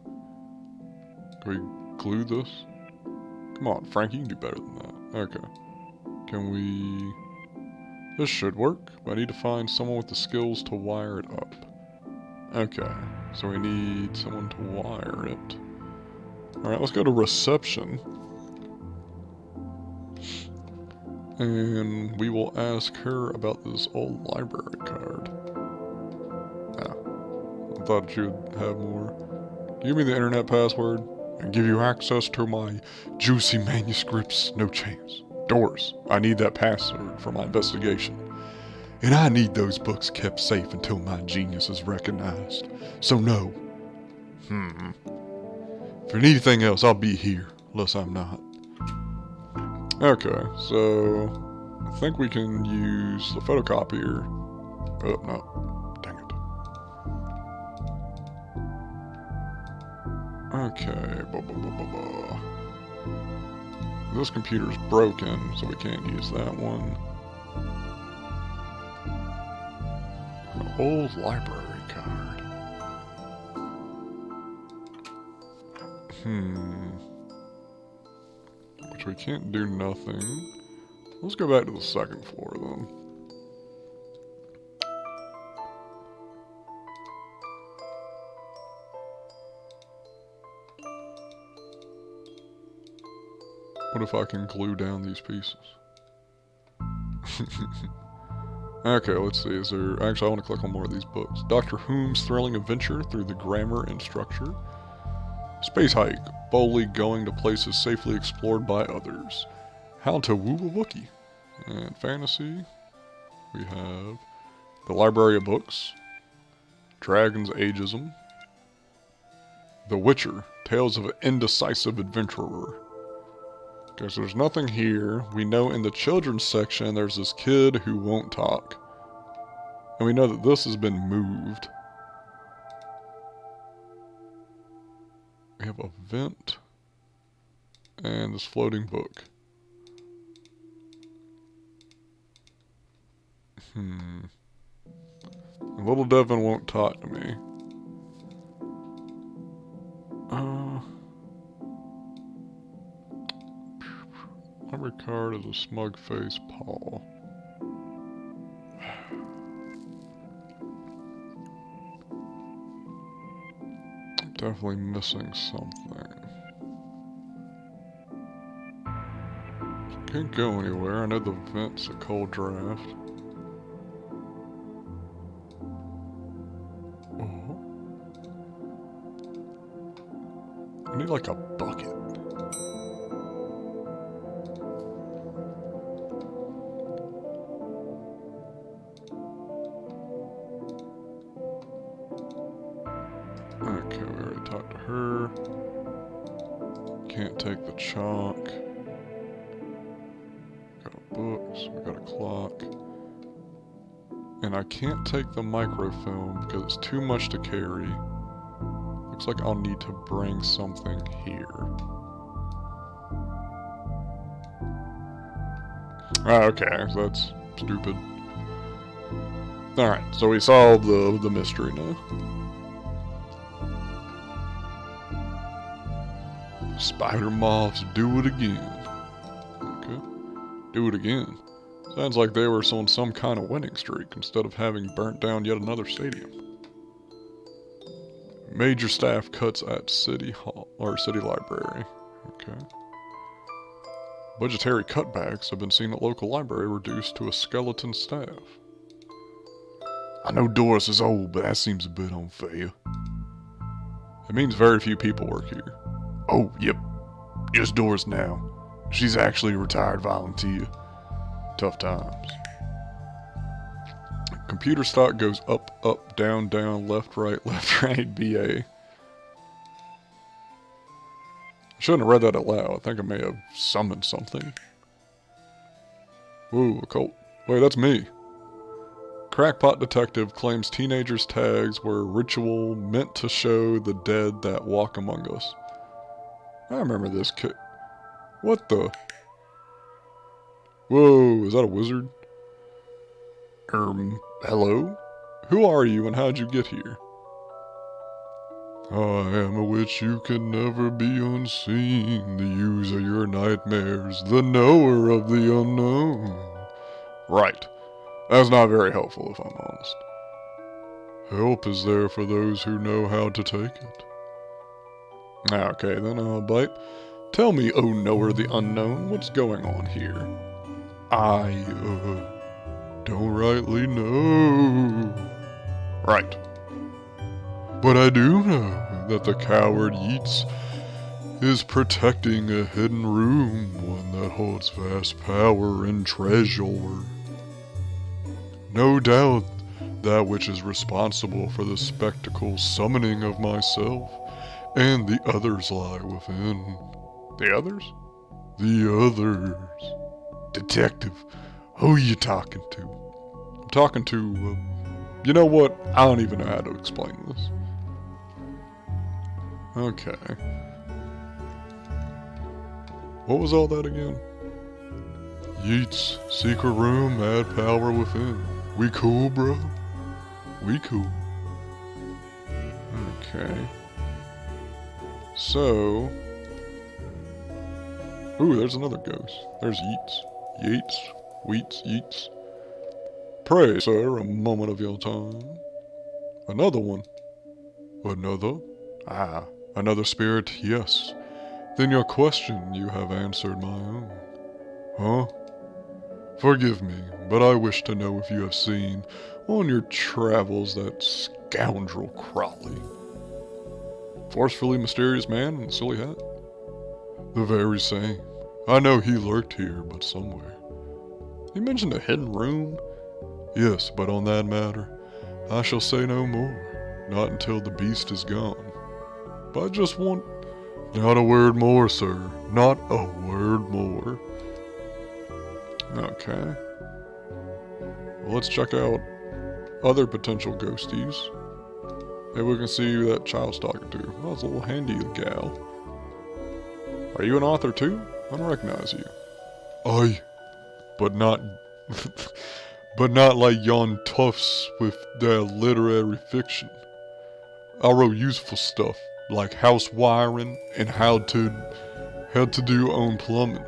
Can we glue this? Come on, Frank, you can do better than that. Okay. Can we... This should work, but I need to find someone with the skills to wire it up. Okay, so we need someone to wire it. Alright, let's go to reception. And we will ask her about this old library card. I thought you'd have more. Give me the internet password and give you access to my juicy manuscripts. No chance. Doors. I need that password for my investigation. And I need those books kept safe until my genius is recognized. So no. For anything else, I'll be here. Unless I'm not. Okay, so... I think we can use the photocopier. Oh, no. Dang it. Okay, This computer's broken, so we can't use that one. Old library card. Which we can't do nothing. Let's go back to the second floor then. What if I can glue down these pieces? Okay, let's see. Is there... Actually, I want to click on more of these books. Dr. Whom's Thrilling Adventure Through the Grammar and Structure. Space Hike. Boldly going to places safely explored by others. How to Woo a Wookiee. And fantasy. We have The Library of Books. Dragon's Ageism. The Witcher. Tales of an Indecisive Adventurer. Okay, so there's nothing here. We know in the children's section there's this kid who won't talk. And we know that this has been moved. We have a vent. And this floating book. Little Devin won't talk to me. Library card is a smug face Paul. Definitely missing something. Can't go anywhere. I know the vent's a cold draft. Oh. I need like a bucket. Okay, we already talked to her. Can't take the chalk. Got a books, we got a clock. And I can't take the microfilm because it's too much to carry. Looks like I'll need to bring something here. Okay, so that's stupid. Alright, so we solved the mystery now. Spider moths do it again. Okay. Do it again. Sounds like they were on some kind of winning streak instead of having burnt down yet another stadium. Major staff cuts at City Hall or City Library. Okay. Budgetary cutbacks have been seen at local library reduced to a skeleton staff. I know Doris is old, but that seems a bit unfair. It means very few people work here. Oh, yep. Just Doris now. She's actually a retired volunteer. Tough times. Computer stock goes up, up, down, down, left, right, BA. I shouldn't have read that out loud. I think I may have summoned something. Ooh, a cult. Wait, that's me. Crackpot detective claims teenagers' tags were a ritual meant to show the dead that walk among us. I remember this kid. What the? Whoa, is that a wizard? Hello? Who are you and how'd you get here? I am a witch who can never be unseen, the user of your nightmares, the knower of the unknown. Right. That's not very helpful if I'm honest. Help is there for those who know how to take it. Okay, then I'll bite. Tell me, oh knower the unknown, what's going on here? I, don't rightly know. Right. But I do know that the coward Yeats is protecting a hidden room, one that holds vast power and treasure. No doubt that which is responsible for the spectacle summoning of myself and the others lie within. The others? The others. Detective, who are you talking to? I'm talking to, you know what? I don't even know how to explain this. Okay. What was all that again? Yeats, secret room, mad power within. We cool, bro? We cool. Okay. So... Ooh, there's another ghost. There's Yeats. Yeats. Wheats. Yeats. Pray, sir, a moment of your time. Another one. Another? Ah, another spirit, yes. Then your question, you have answered my own. Huh? Forgive me, but I wish to know if you have seen on your travels that scoundrel Crowley. Forcefully mysterious man in a silly hat? The very same. I know he lurked here, but somewhere. He mentioned a hidden room? Yes, but on that matter, I shall say no more. Not until the beast is gone. But I just want... Not a word more, sir. Not a word more. Okay. Well, let's check out other potential ghosties. Maybe we can see who that child's talking to. Oh, it's a little handy gal. Are you an author too? I don't recognize you. Aye. But not... but not like yon toughs with their literary fiction. I wrote useful stuff, like house wiring and how to do own plumbing.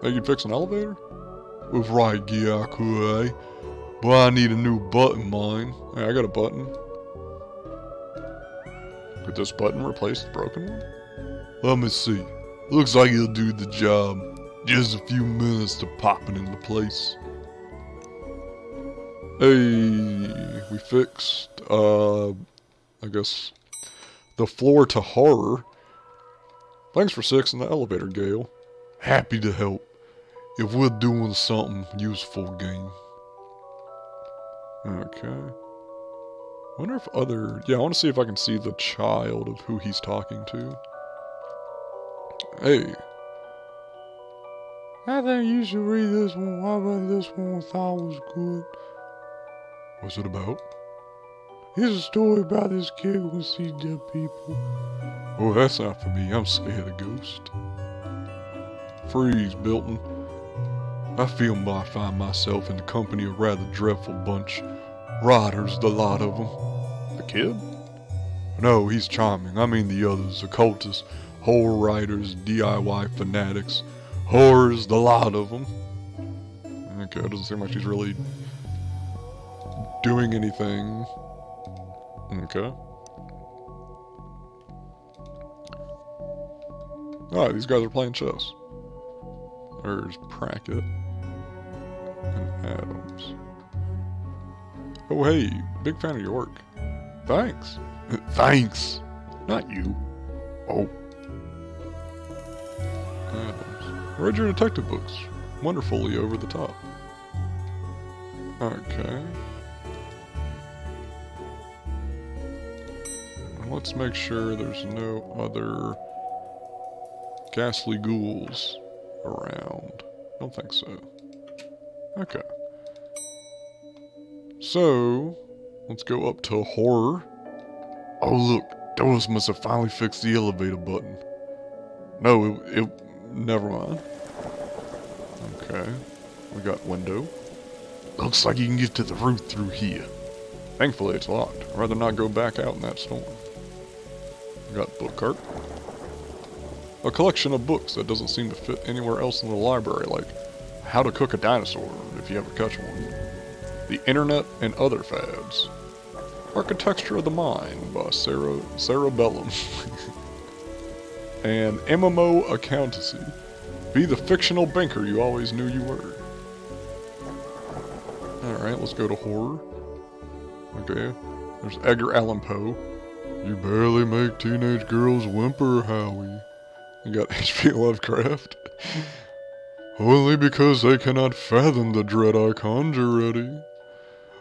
Hey, you'd fix an elevator? With right gear I could, eh? But I need a new button, mine. Hey, I got a button. Could this button replace the broken one? Let me see. Looks like it'll do the job. Just a few minutes to pop it into place. Hey, we fixed, I guess, the floor to horror. Thanks for fixing the elevator, Gale. Happy to help. If we're doing something useful, game. Okay. Wonder if other... Yeah, I want to see if I can see the child of who he's talking to. Hey. I think you should read this one. I read this one I thought was good. What's it about? It's a story about this kid who can see dead people. Oh, that's not for me. I'm scared of ghosts. Freeze, Bilton. I feel I find myself in the company of a rather dreadful bunch. Writers, the lot of them. The kid? No, he's charming. I mean the others, occultists, horror writers, DIY fanatics. Horrors, the lot of them. Okay, it doesn't seem like she's really doing anything. Okay. Alright, these guys are playing chess. There's Prackett and Adams. Oh hey, big fan of your work. Thanks. Thanks. Not you. Oh. Adams. Read your detective books. Wonderfully over the top. Okay. Let's make sure there's no other ghastly ghouls around. Don't think so. Okay. So, let's go up to horror. Oh look, Doris must have finally fixed the elevator button. No, it never mind. Okay. We got window. Looks like you can get to the roof through here. Thankfully it's locked. I'd rather not go back out in that storm. We got book cart. A collection of books that doesn't seem to fit anywhere else in the library, like How to Cook a Dinosaur, if you ever catch one. The Internet and Other Fads. Architecture of the Mind by Sarah Bellum. And MMO Accountancy. Be the fictional banker you always knew you were. Alright, let's go to horror. Okay, there's Edgar Allan Poe. You barely make teenage girls whimper, Howie. You got H.P. Lovecraft. Only because they cannot fathom the dread I conjure, Eddie.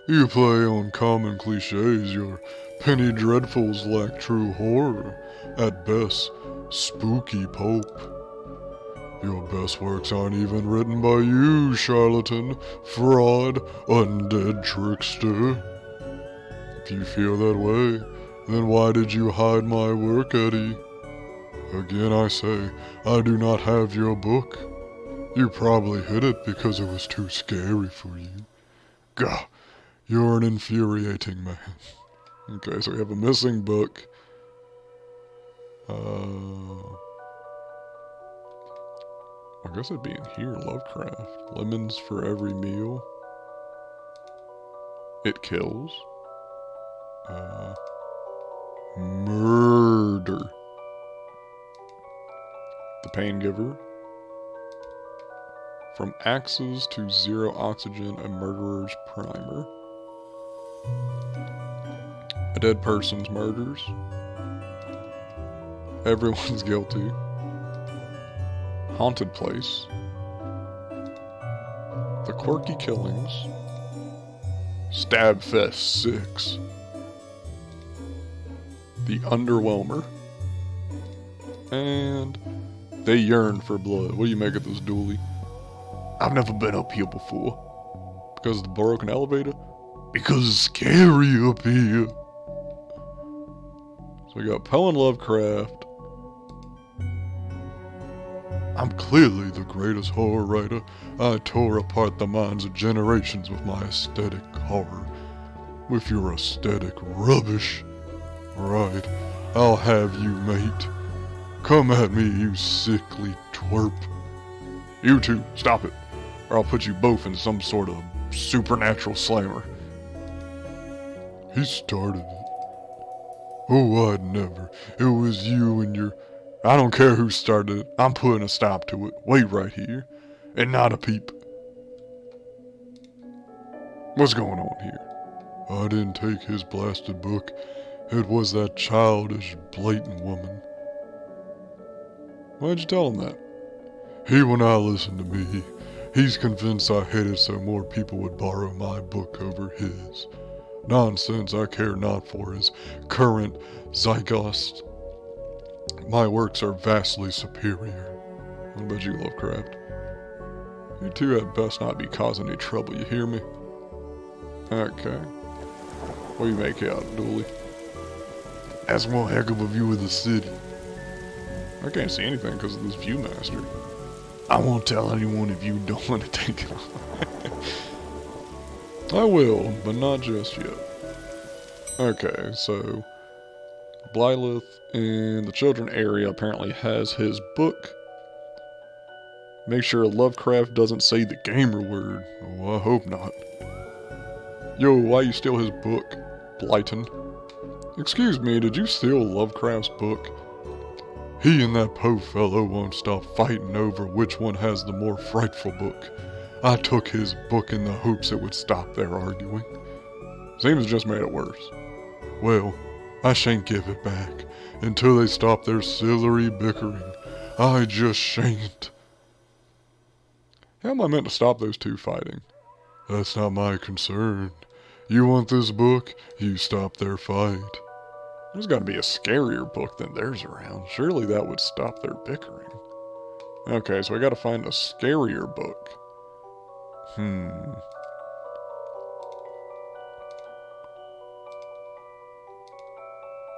You play on common cliches, your penny dreadfuls lack true horror. At best, spooky Pope. Your best works aren't even written by you, charlatan, fraud, undead trickster. If you feel that way, then why did you hide my work, Eddie? Again I say, I do not have your book. You probably hid it because it was too scary for you. Gah, You're an infuriating man. Okay, so we have a missing book. I guess it'd be in here, Lovecraft. Lemons for every meal. It kills. Murder. The Pain Giver. From axes to zero oxygen, a murderer's primer. A dead person's murders. Everyone's guilty. Haunted place. The Quirky Killings. Stabfest 6. The Underwhelmer. And They Yearn for Blood. What do you make of this, Dooley? I've never been up here before. Because of the broken elevator? Because it's scary up here. So we got Poe and Lovecraft. I'm clearly the greatest horror writer. I tore apart the minds of generations with my aesthetic horror. With your aesthetic rubbish. Right, I'll have you, mate. Come at me, you sickly twerp. You two, stop it, or I'll put you both in some sort of supernatural slammer. He started it. Oh, I'd never. It was you and your... I don't care who started it. I'm putting a stop to it. Wait right here. And not a peep. What's going on here? I didn't take his blasted book. It was that childish, blatant woman. Why'd you tell him that? He will not listen to me. He's convinced I hid it so more people would borrow my book over his. Nonsense, I care not for his current zeitgeist. My works are vastly superior. What about you, Lovecraft? You two had best not be causing any trouble, you hear me? Okay. What do you make out, Dooley? That's one heck of a view of the city. I can't see anything because of this Viewmaster. I won't tell anyone if you don't want to take it off. I will, but not just yet. Okay, so Blylith in the children area apparently has his book. Make sure Lovecraft doesn't say the gamer word. Oh, I hope not. Yo, why you steal his book, Blyton? Excuse me, did you steal Lovecraft's book? He and that Poe fellow won't stop fighting over which one has the more frightful book. I took his book in the hopes it would stop their arguing. Seems just made it worse. Well, I shan't give it back until they stop their silly bickering. I just shan't. How am I meant to stop those two fighting? That's not my concern. You want this book? You stop their fight. There's got to be a scarier book than theirs around. Surely that would stop their bickering. Okay, so we got to find a scarier book.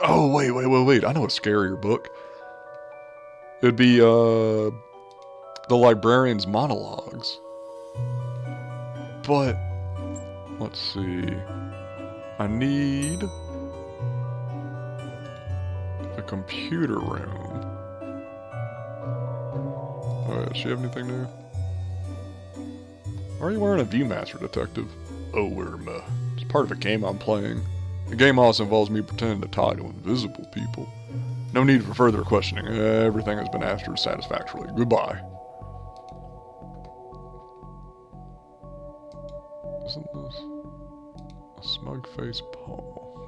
Oh, wait. I know a scarier book. It'd be, The Librarian's Monologues. But, let's see. I need the computer room. Oh, does she have anything new? Why are you wearing a Viewmaster, Detective? Oh, it's part of a game I'm playing. The game also involves me pretending to talk to invisible people. No need for further questioning. Everything has been answered satisfactorily. Goodbye. Isn't this a smug-faced paw?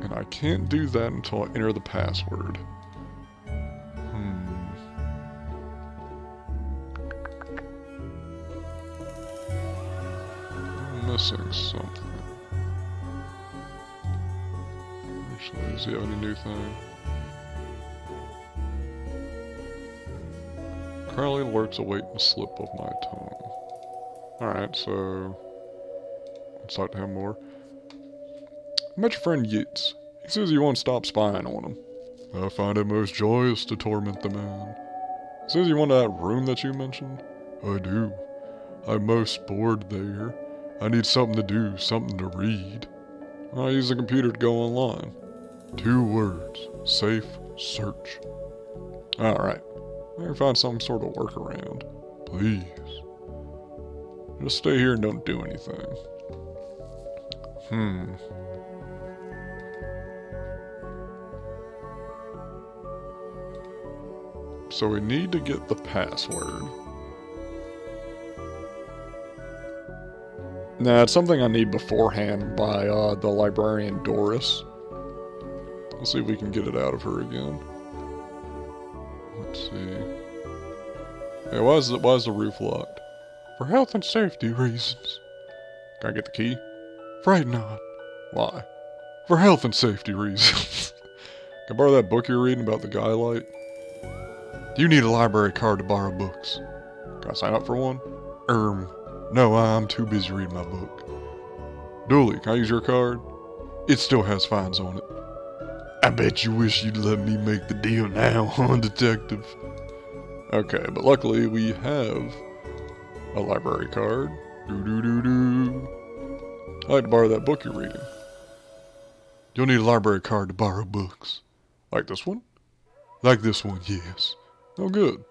And I can't do that until I enter the password. I'm missing something. Actually, does he have any new thing? Currently lurks awaiting a slip of my tongue. Alright, so let's talk to him more. I met your friend Yates. He says you won't stop spying on him. I find it most joyous to torment the man. He says you went to that room that you mentioned. I do. I'm most bored there. I need something to do, something to read. I use the computer to go online. 2 words. Safe search. Alright. I can find some sort of workaround. Please. Just stay here and don't do anything. So we need to get the password. Nah, it's something I need beforehand by the librarian Doris. Let's see if we can get it out of her again. Let's see. Hey, why is the roof locked? For health and safety reasons. Can I get the key? Afraid not. Why? For health and safety reasons. Can I borrow that book you're reading about the guy light? Do you need a library card to borrow books? Can I sign up for one? No, I'm too busy reading my book. Dooley, can I use your card? It still has fines on it. I bet you wish you'd let me make the deal now, huh, detective? Okay, but luckily we have a library card. I'd like to borrow that book you're reading. You'll need a library card to borrow books. Like this one? Like this one, yes. Oh, good.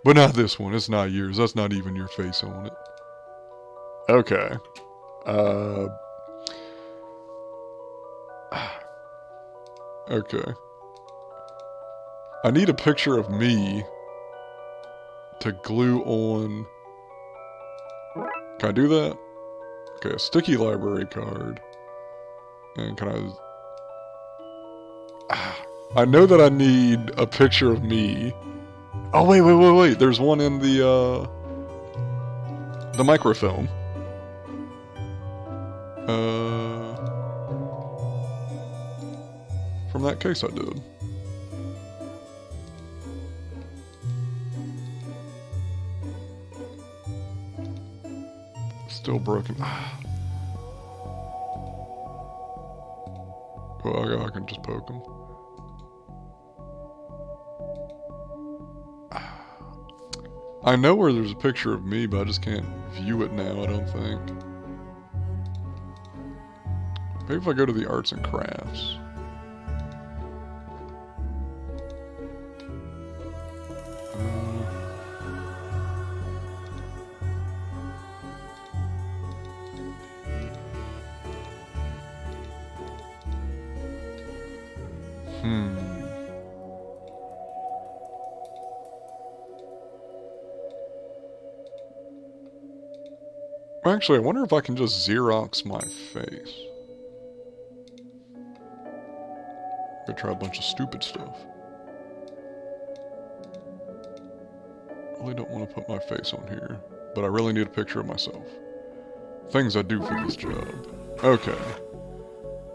But not this one. It's not yours. That's not even your face on it. Okay. Okay. I need a picture of me to glue on. Can I do that? Okay, a sticky library card. And can I know that I need a picture of me. Oh, wait. There's one in the microfilm. From that case I did. Still broken. Well, I can just poke him. I know where there's a picture of me, but I just can't view it now, I don't think. Maybe if I go to the arts and crafts. Actually, I wonder if I can just Xerox my face. I'm gonna try a bunch of stupid stuff. Really don't want to put my face on here, but I really need a picture of myself. Things I do for this job. Okay.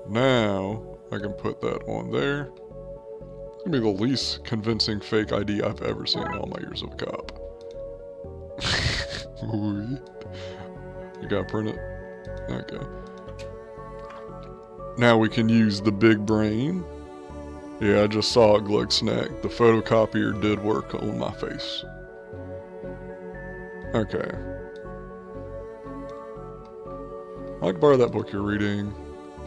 Now, I can put that on there. It's gonna be the least convincing fake ID I've ever seen in all my years of a cop. You gotta print it? Okay. Now we can use the big brain. Yeah, I just saw it, Glug Snack. The photocopier did work on my face. Okay. I'd like to borrow that book you're reading.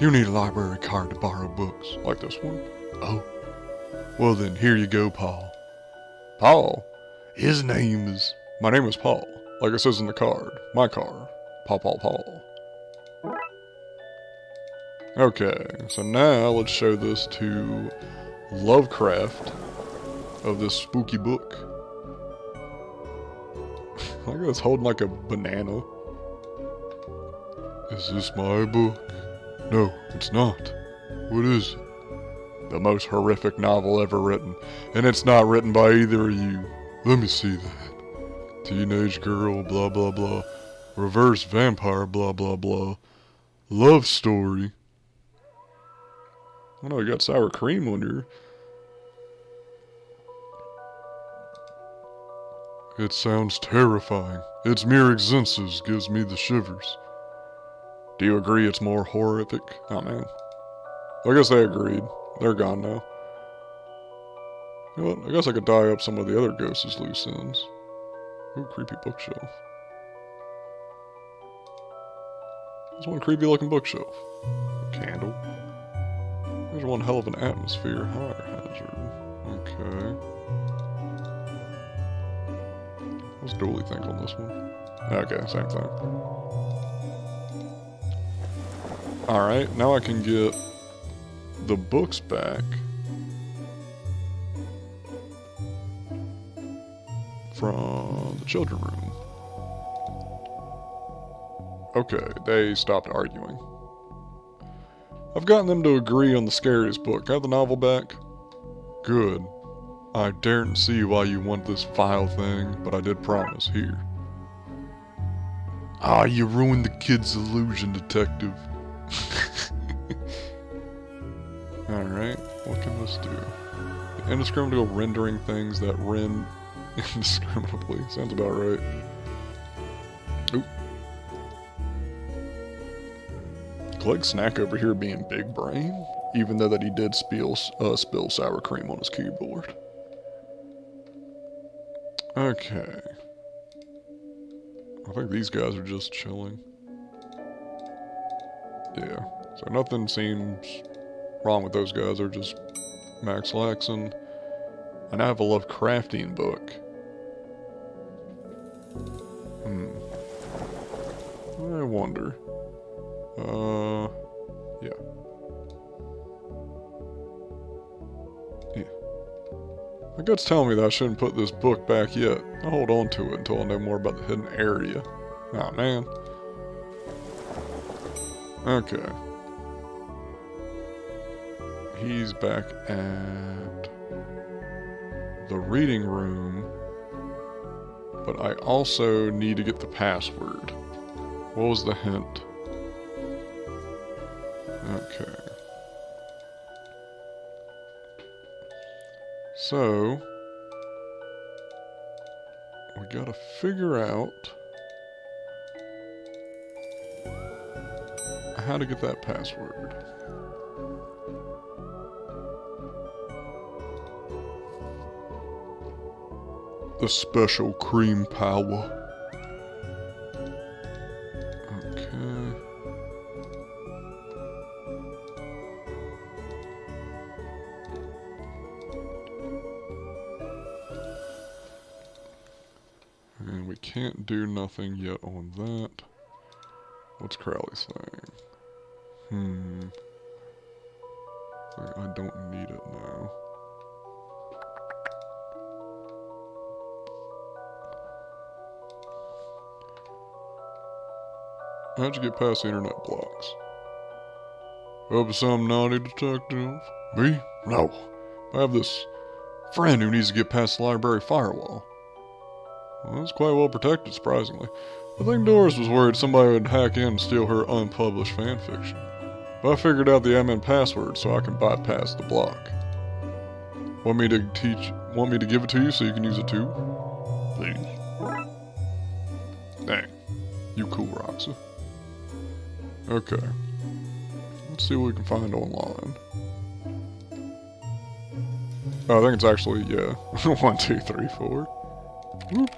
You need a library card to borrow books. Like this one? Oh. Well then, here you go, Paul. Paul? His name is... My name is Paul. Like it says in the card. My car. Paul. Okay, so now let's show this to Lovecraft of this spooky book. Look at this holding like a banana. Is this my book? No, it's not. What is it? The most horrific novel ever written, and it's not written by either of you. Let me see that. Teenage girl, blah blah blah. Reverse vampire, blah blah blah. Love story. I know you got sour cream on your... It sounds terrifying. Its mere existence gives me the shivers. Do you agree it's more horrific? Oh man. I guess they agreed. They're gone now. You know what? I guess I could dye up some of the other ghosts' loose ends. Ooh, creepy bookshelf. There's one creepy looking bookshelf. A candle. There's one hell of an atmosphere. Fire hazard. Okay. What's Dooley think on this one? Okay, same thing. Alright, now I can get the books back from the children's room. Okay, they stopped arguing. I've gotten them to agree on the scariest book. Have the novel back? Good. I daren't see why you want this file thing, but I did promise. Here. Ah, you ruined the kid's illusion, detective. Alright, what can this do? Indiscriminately rendering things that rend indiscriminately. Sounds about right. Oop. Clegg Snack over here being big brain, even though that he did spill sour cream on his keyboard. Okay. I think these guys are just chilling. Yeah. So nothing seems wrong with those guys. They're just Max Laxon. I now have a Lovecraftian book. I wonder. Yeah. My gut's telling me that I shouldn't put this book back yet. I'll hold on to it until I know more about the hidden area. Aw, man. Okay. He's back at the reading room, but I also need to get the password. What was the hint? Okay. So, we gotta figure out how to get that password. The special cream power. Okay. And we can't do nothing yet on that. What's Crowley saying? I don't need it now. How'd you get past the internet blocks? Up to some naughty detective? Me? No. I have this friend who needs to get past the library firewall. Well, it's quite well protected, surprisingly. I think Doris was worried somebody would hack in and steal her unpublished fanfiction. But I figured out the admin password so I can bypass the block. Want me to give it to you so you can use it too? Please. Dang. You cool, Roxy. Okay. Let's see what we can find online. Oh, I think it's actually, yeah. 1, 2, 3, 4. Whoop.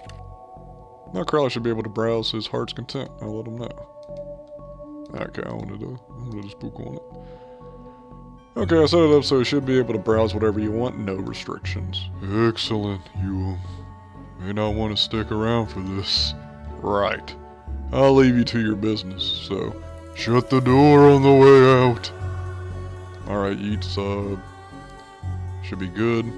Now Crowley should be able to browse his heart's content. I'll let him know. Okay, I wanted to spook on it. Okay, I set it up so you should be able to browse whatever you want, no restrictions. Excellent. You may not want to stick around for this. Right. I'll leave you to your business, so shut the door on the way out. Alright, eat sub. Should be good.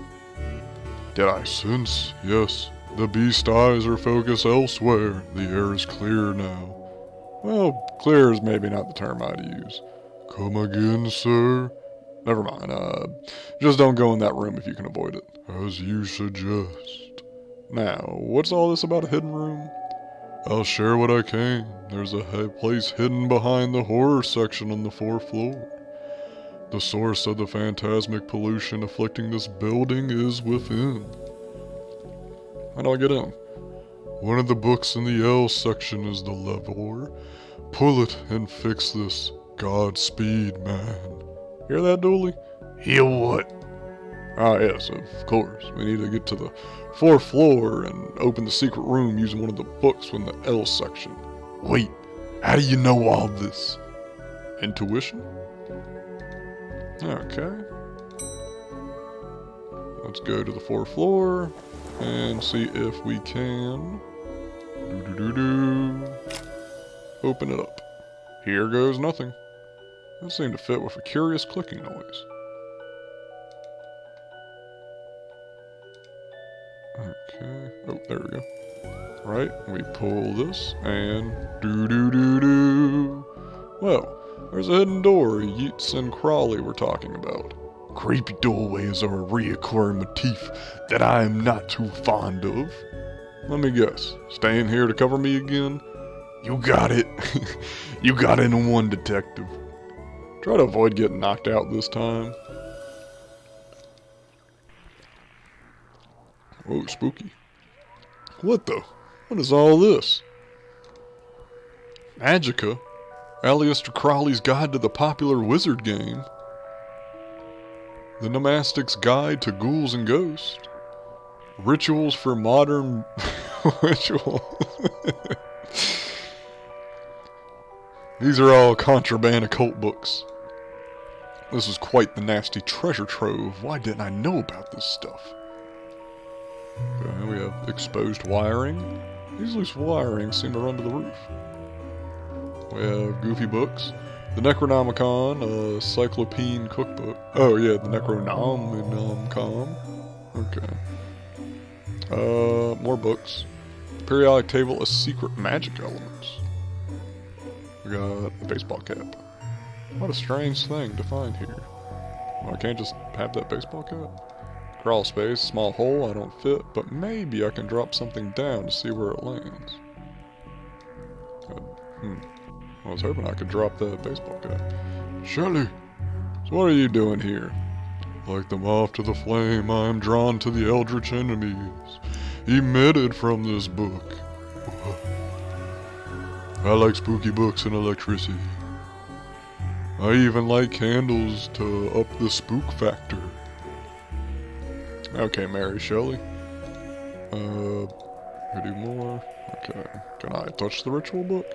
Did I sense? Yes. The beast eyes are focused elsewhere. The air is clear now. Well, clear is maybe not the term I'd use. Come again, sir? Never mind, just don't go in that room if you can avoid it. As you suggest. Now, what's all this about a hidden room? I'll share what I can. There's a place hidden behind the horror section on the 4th floor. The source of the phantasmic pollution afflicting this building is within. How do I get in? One of the books in the L section is the lever. Pull it and fix this. Godspeed, man. Hear that, Dooley? Hear what? Ah, yes, of course. We need to get to the 4th floor and open the secret room using one of the books from the L section. Wait, How do you know all this? Intuition? Okay. Let's go to the 4th floor and see if we can open it up. Here goes nothing. That seemed to fit with a curious clicking noise. Okay. Oh, there we go. Right, we pull this and Well, there's a hidden door Yeats and Crawley were talking about. Creepy doorways are a reoccurring motif that I am not too fond of. Let me guess, staying here to cover me again? You got it. You got it in one, detective. Try to avoid getting knocked out this time. Oh, spooky. What the? What is all this? Magica? Aleister Crowley's Guide to the Popular Wizard Game. The Nomastic's Guide to Ghouls and Ghosts. Rituals for Modern Ritual. These are all contraband occult books. This is quite the nasty treasure trove. Why didn't I know about this stuff? Okay, we have exposed wiring. These loose wirings seem to run to the roof. We have goofy books. The Necronomicon, a Cyclopean cookbook. Oh yeah, the Necronomicon. Okay. More books. Periodic table of secret magic elements. We got a baseball cap. What a strange thing to find here. Well, I can't just have that baseball cap. Crawl space, small hole, I don't fit, but maybe I can drop something down to see where it lands. I was hoping I could drop that baseball cap. Shelley, so what are you doing here? Like the moth to the flame, I am drawn to the eldritch enemies emitted from this book. I like spooky books and electricity. I even like candles to up the spook factor. Okay, Mary Shelley. We do more. Okay. Can I touch the ritual book?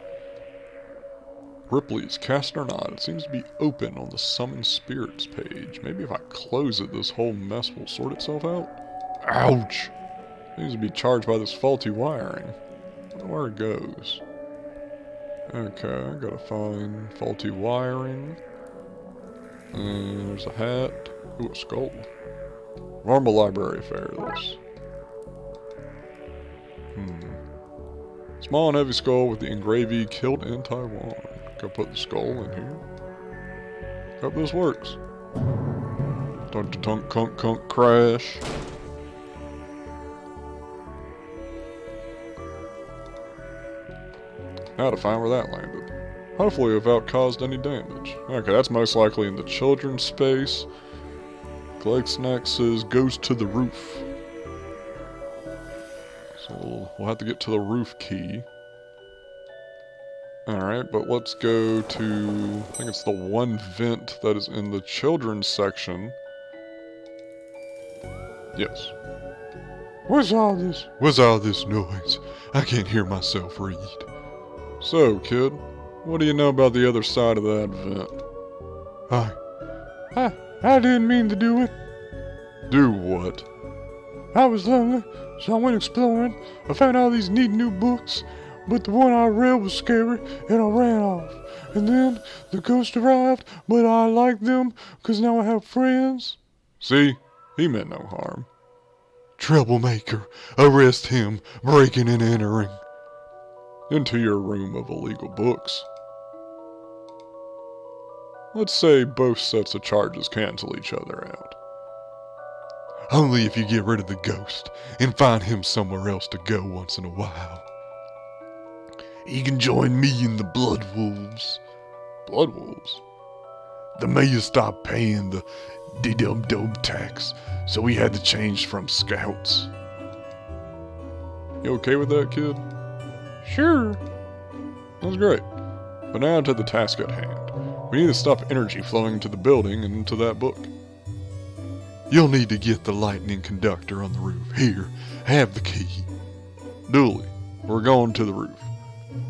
Ripley's Cast or Not. It seems to be open on the Summon Spirits page. Maybe if I close it, this whole mess will sort itself out? Ouch! Seems to be charged by this faulty wiring. I don't know where it goes. Okay, I gotta find faulty wiring. And there's a hat. Ooh, a skull. Normal library affair, this. Small and heavy skull with the engravee killed in Taiwan. Go put the skull in here. Hope this works. Dunk tunk kunk kunk crash. Now to find where that landed. Hopefully without caused any damage. Okay, that's most likely in the children's space. Collect Snack says goes to the roof. So we'll have to get to the roof key. Alright, but let's go to, I think it's the one vent that is in the children's section. Yes. What's all this? What's all this noise? I can't hear myself read. So, kid, what do you know about the other side of that vent? I didn't mean to do it. Do what? I was lonely, so I went exploring. I found all these neat new books, but the one I read was scary, and I ran off. And then the ghost arrived, but I liked them, because now I have friends. See? He meant no harm. Troublemaker. Arrest him. Breaking and entering. Into your room of illegal books. Let's say both sets of charges cancel each other out. Only if you get rid of the ghost and find him somewhere else to go once in a while. He can join me in the Blood Wolves. Blood Wolves? The mayor stopped paying the D-dum-dum tax, so we had to change from scouts. You okay with that, kid? Sure. That's great. But now to the task at hand. We need to stop energy flowing into the building and into that book. You'll need to get the lightning conductor on the roof. Here, have the key. Dooley, we're going to the roof.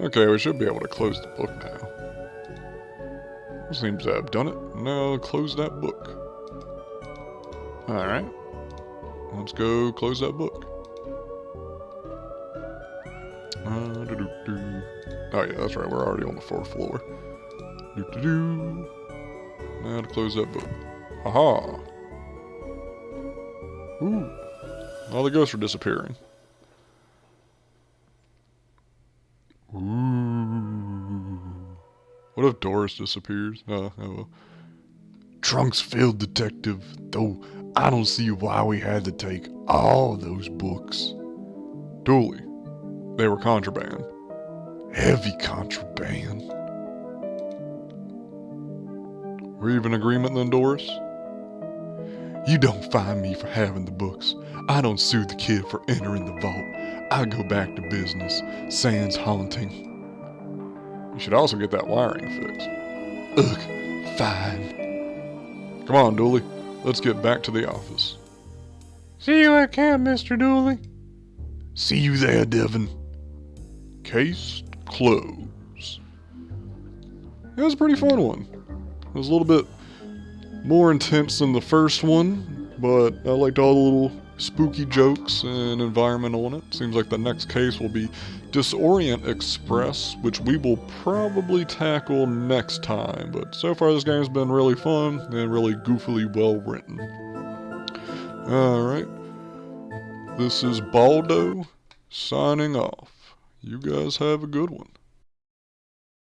Okay, we should be able to close the book now. Seems to have done it. Now close that book. Alright. Let's go close that book. Oh yeah, that's right. We're already on the 4th floor. Now to close that book. Aha! Ooh. All the ghosts are disappearing. Ooh. What if Doris disappears? Oh well. Trunks filled, Detective, though I don't see why we had to take all those books. Dooley. They were contraband. Heavy contraband. We're even in agreement then, Doris? You don't find me for having the books. I don't sue the kid for entering the vault. I go back to business, sans haunting. You should also get that wiring fixed. Ugh, fine. Come on, Dooley. Let's get back to the office. See you at camp, Mr. Dooley. See you there, Devin. Case closed. It was a pretty fun one. It was a little bit more intense than the first one, but I liked all the little spooky jokes and environment on it. Seems like the next case will be Disorient Express, which we will probably tackle next time. But so far this game's been really fun and really goofily well written. Alright. This is Baldo signing off. You guys have a good one.